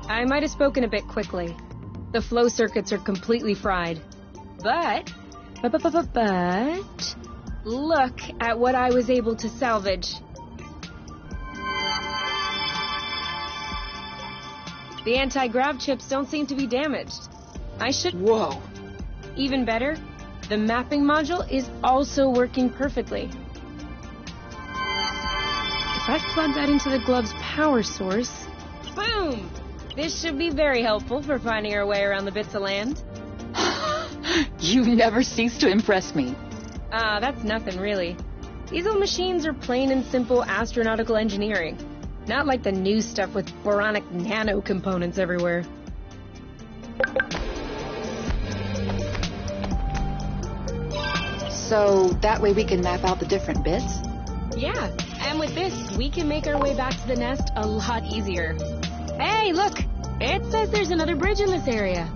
I might have spoken a bit quickly. The flow circuits are completely fried. But... look at what I was able to salvage. The anti-grav chips don't seem to be damaged. I should... Whoa. Even better, the mapping module is also working perfectly. If I plug that into the glove's power source... Boom! This should be very helpful for finding our way around the bits of land. You never cease to impress me. That's nothing, really. These old machines are plain and simple astronautical engineering. Not like the new stuff with boronic nano components everywhere. So, that way we can map out the different bits? Yeah, and with this, we can make our way back to the nest a lot easier. Hey, look! It says there's another bridge in this area.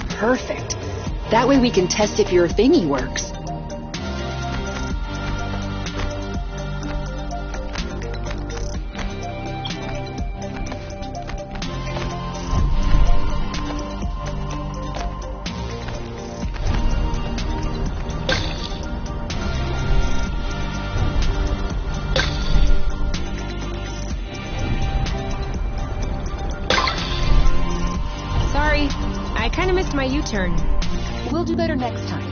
Perfect. That way we can test if your thingy works. Sorry, I kind of missed my U-turn. We'll do better next time.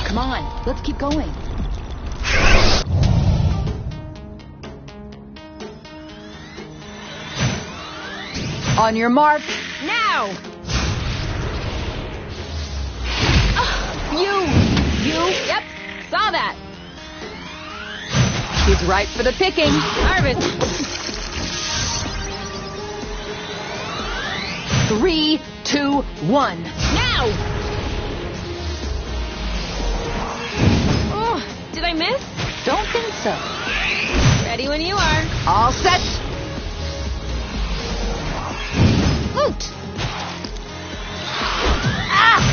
Come on, let's keep going. On your mark. Now! Yep, saw that. He's right for the picking. Harvest. 3, 2, 1. Now! Oh, did I miss? Don't think so. Ready when you are. All set. Hoot!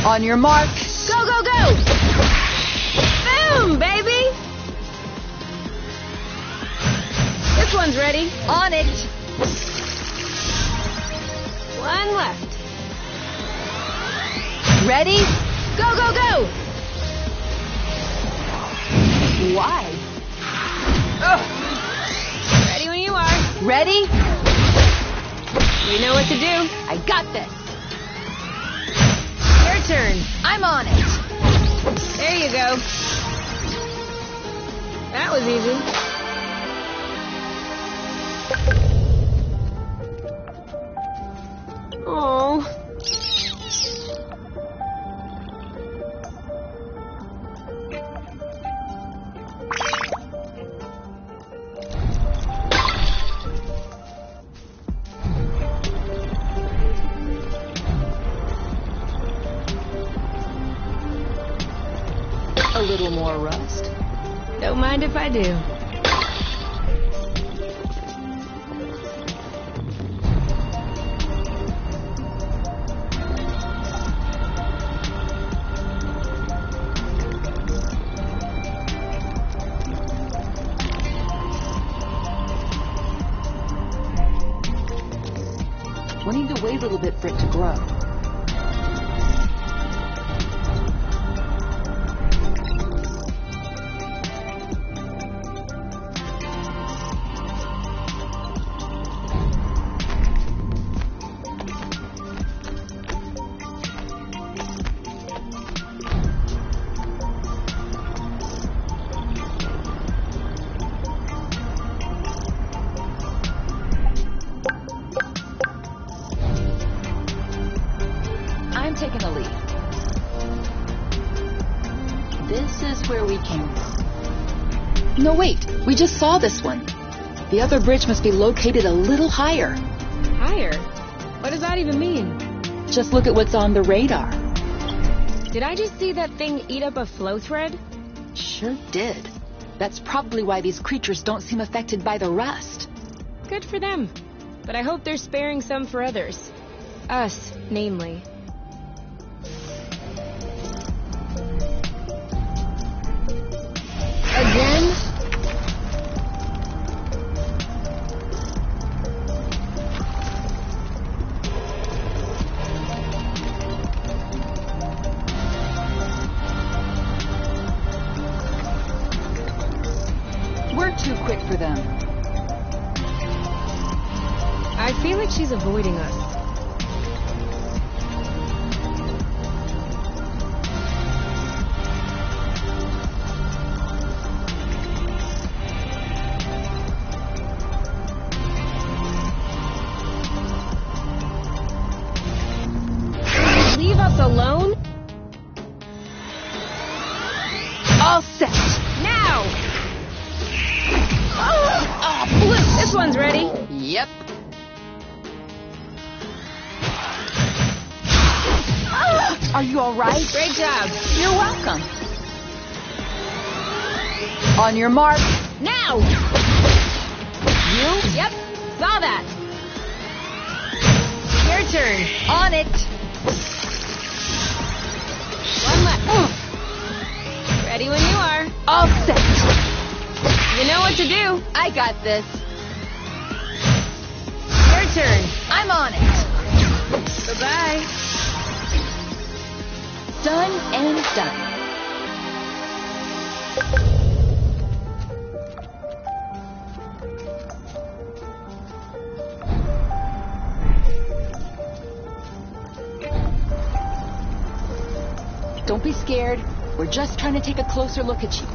On your mark. Go, go, go! Boom, baby! This one's ready. On it. One left. Ready? Go, go, go! Why? Oh. Ready when you are. Ready? We know what to do. I got this. Your turn. I'm on it. There you go. That was easy. Oh. A little more rust. Don't mind if I do. We need to wait a little bit for it to grow. Taking a lead. This is where we came from. No, wait. We just saw this one. The other bridge must be located a little higher. Higher? What does that even mean? Just look at what's on the radar. Did I just see that thing eat up a flow thread? Sure did. That's probably why these creatures don't seem affected by the rust. Good for them. But I hope they're sparing some for others. Us, namely. Again? We're too quick for them. I feel like she's avoiding us. Leave us alone? All set. Now! Oh, blue. This one's ready. Yep. Are you all right? Great job. You're welcome. On your mark. Now! You? Yep, saw that. Your turn. On it. One left. Ready when you are. All set. You know what to do. I got this. Your turn. I'm on it. Goodbye. Done and done. Don't be scared. We're just trying to take a closer look at you.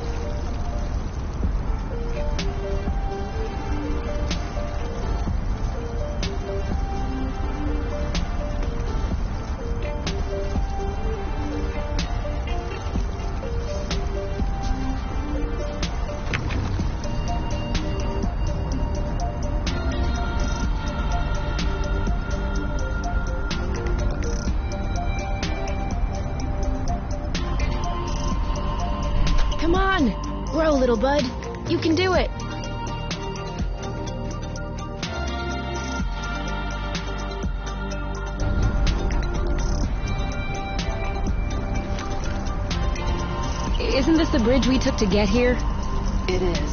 Come on. Grow, little bud. You can do it. Isn't this the bridge we took to get here? It is.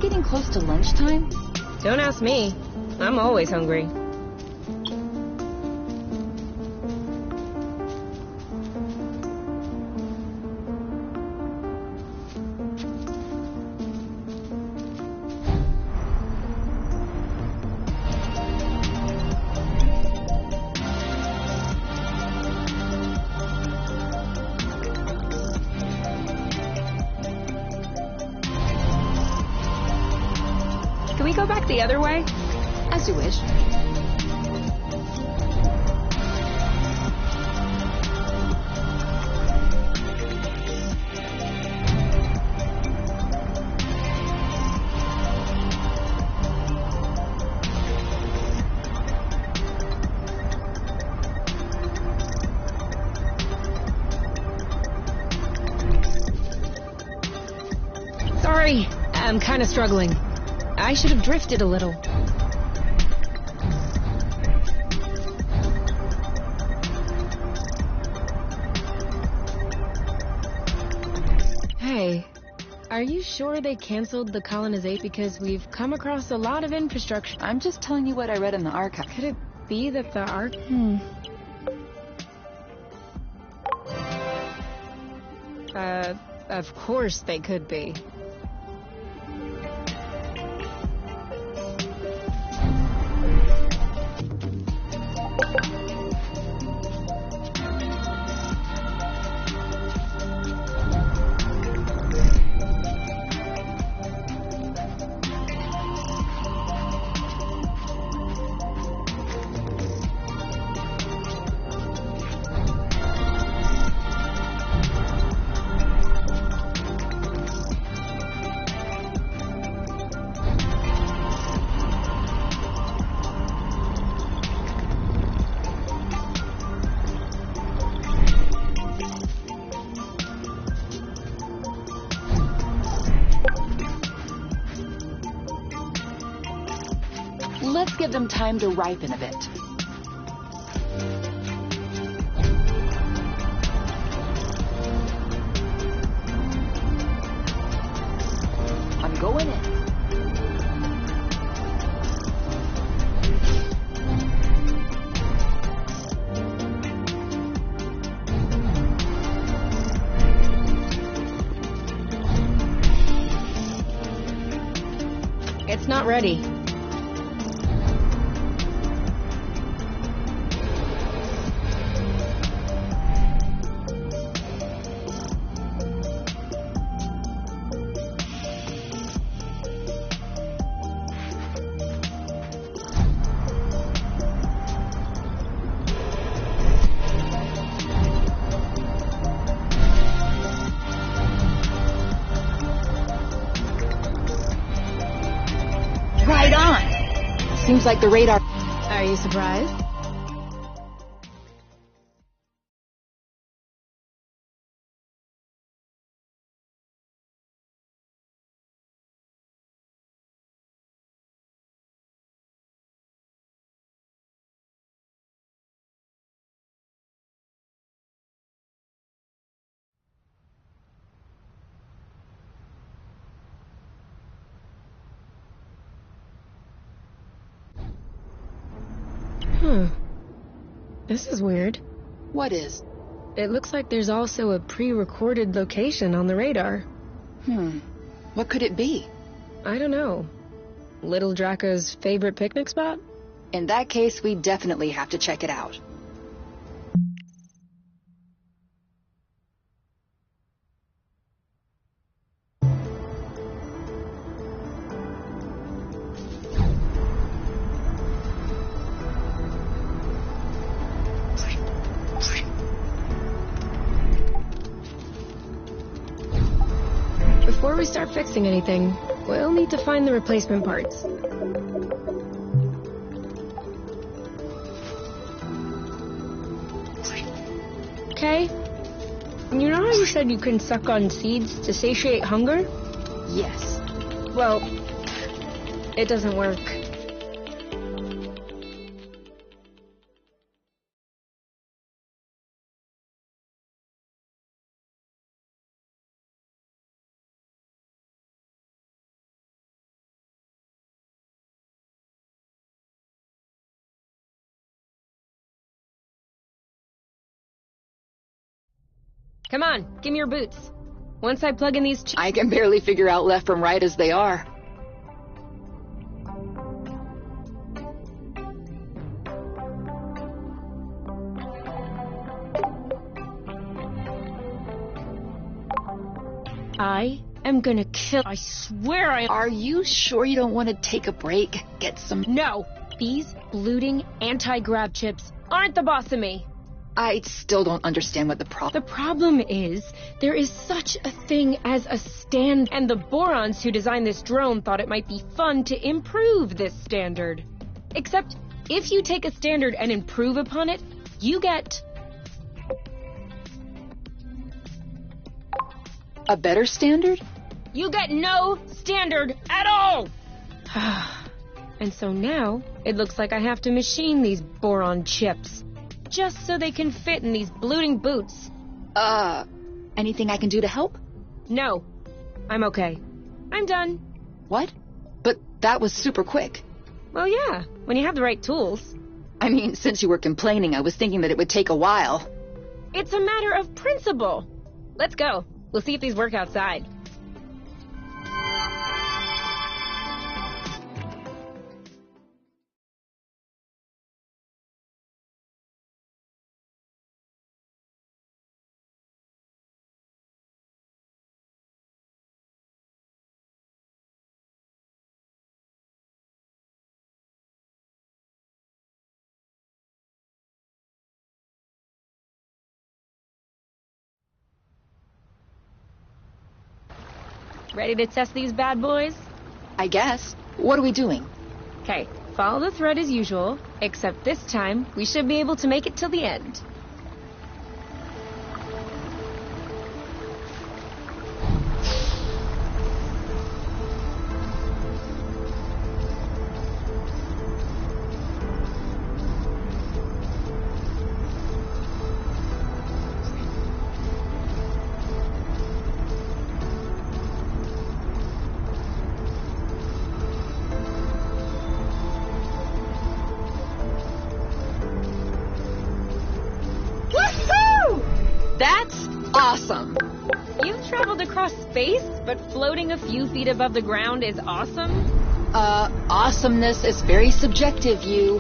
getting close to lunchtime? Don't ask me. I'm always hungry. Can we go back the other way? As you wish. Sorry, I'm kind of struggling. I should have drifted a little. Hey, are you sure they canceled the colonization? Because we've come across a lot of infrastructure. I'm just telling you what I read in the archive. Could it be that the of course they could be. Let's give them time to ripen a bit. I'm going in. It's not ready. Right on! Seems like the radar... Are you surprised? This is weird. What is? It looks like there's also a pre-recorded location on the radar. What could it be? I don't know. Little Draco's favorite picnic spot? In that case, we definitely have to check it out. Before we start fixing anything, we'll need to find the replacement parts. Okay? You know how you said you can suck on seeds to satiate hunger? Yes. Well, it doesn't work. Come on, give me your boots. Once I plug in these I can barely figure out left from right as they are. I am gonna kill. I swear I am. Are you sure you don't want to take a break? Get some. No! These looting anti-grav chips aren't the boss of me. I still don't understand what the problem. The problem is, there is such a thing as a stand, and the Borons who designed this drone thought it might be fun to improve this standard. Except, if you take a standard and improve upon it, you get... a better standard? You get no standard at all! And so now, it looks like I have to machine these boron chips, just so they can fit in these looting boots. Anything I can do to help? No, I'm okay. I'm done. What? But that was super quick. Well, yeah, when you have the right tools. I mean, since you were complaining, I was thinking that it would take a while. It's a matter of principle. Let's go. We'll see if these work outside. Ready to test these bad boys? I guess. What are we doing? Okay, follow the thread as usual, except this time we should be able to make it till the end. That's awesome! You've traveled across space, but floating a few feet above the ground is awesome? Awesomeness is very subjective, you.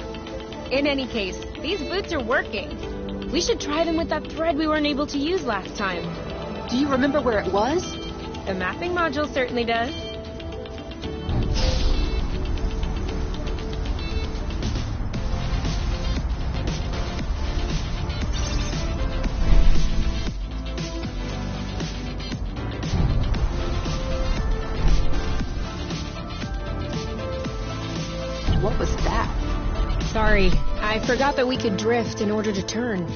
In any case, these boots are working. We should try them with that thread we weren't able to use last time. Do you remember where it was? The mapping module certainly does. What was that? Sorry, I forgot that we could drift in order to turn.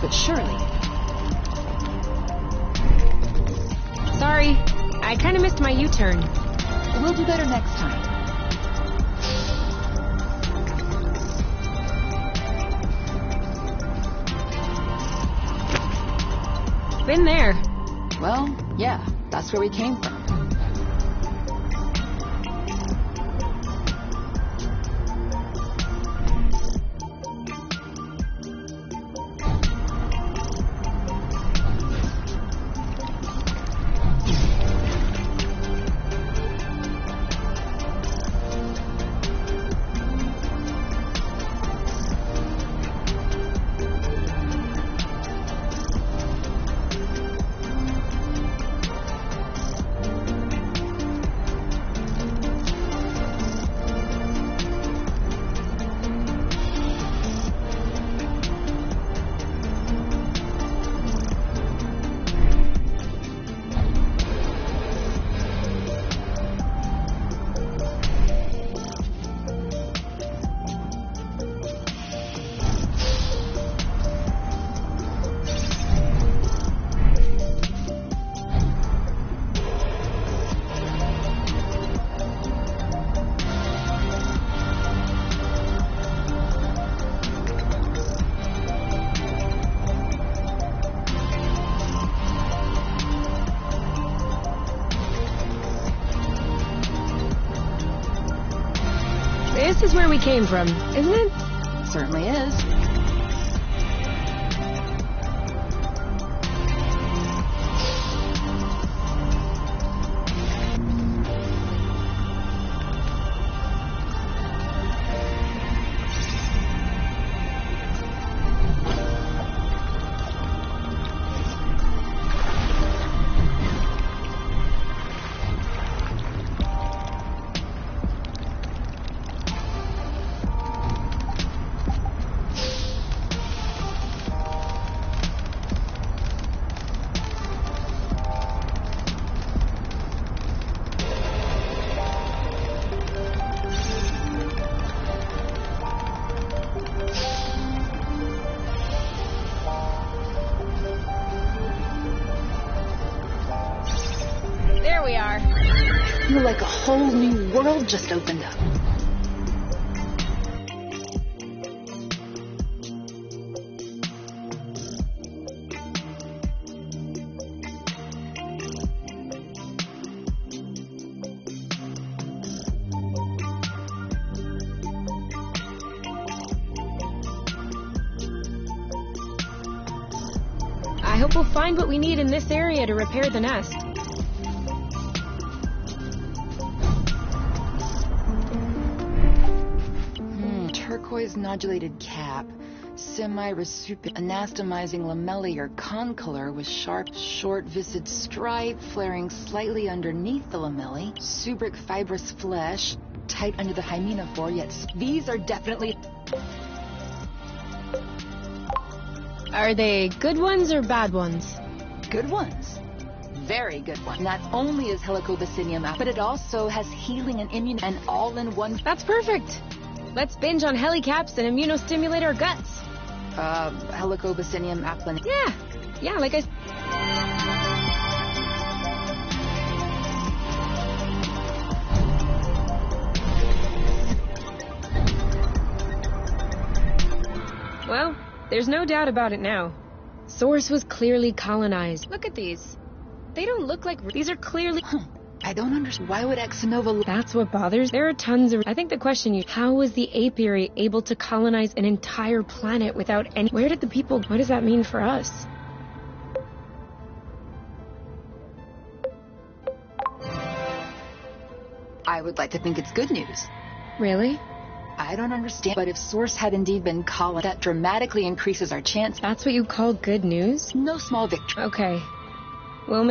but surely. Sorry, I kind of missed my U-turn. We'll do better next time. Been there. Well, yeah, that's where we came from. This is where we came from, isn't it? Certainly is. There we are. Feel like a whole new world just opened up. I hope we'll find what we need in this area to repair the nest. Turquoise nodulated cap, semi-recipient, anastomizing lamellae or concolor with sharp, short-viscid stripe flaring slightly underneath the lamellae, subric fibrous flesh, tight under the hymenophore, yet these are definitely... Are they good ones or bad ones? Good ones. Very good one. Not only is Helicobacinium, but it also has healing and immune and all-in-one... That's perfect! Let's binge on helicaps and immunostimulate our guts. Helicobacinium aplin... Yeah, like I... Well, there's no doubt about it now. Source was clearly colonized. Look at these. They don't look like... These are clearly... I don't understand. Why would Exonova... That's what bothers. There are tons of... I think the question is, how was the apiary able to colonize an entire planet without any... Where did the people... What does that mean for us? I would like to think it's good news. Really? I don't understand. But if Source had indeed been colonized, that dramatically increases our chance. That's what you call good news? No small victory. Okay. Well...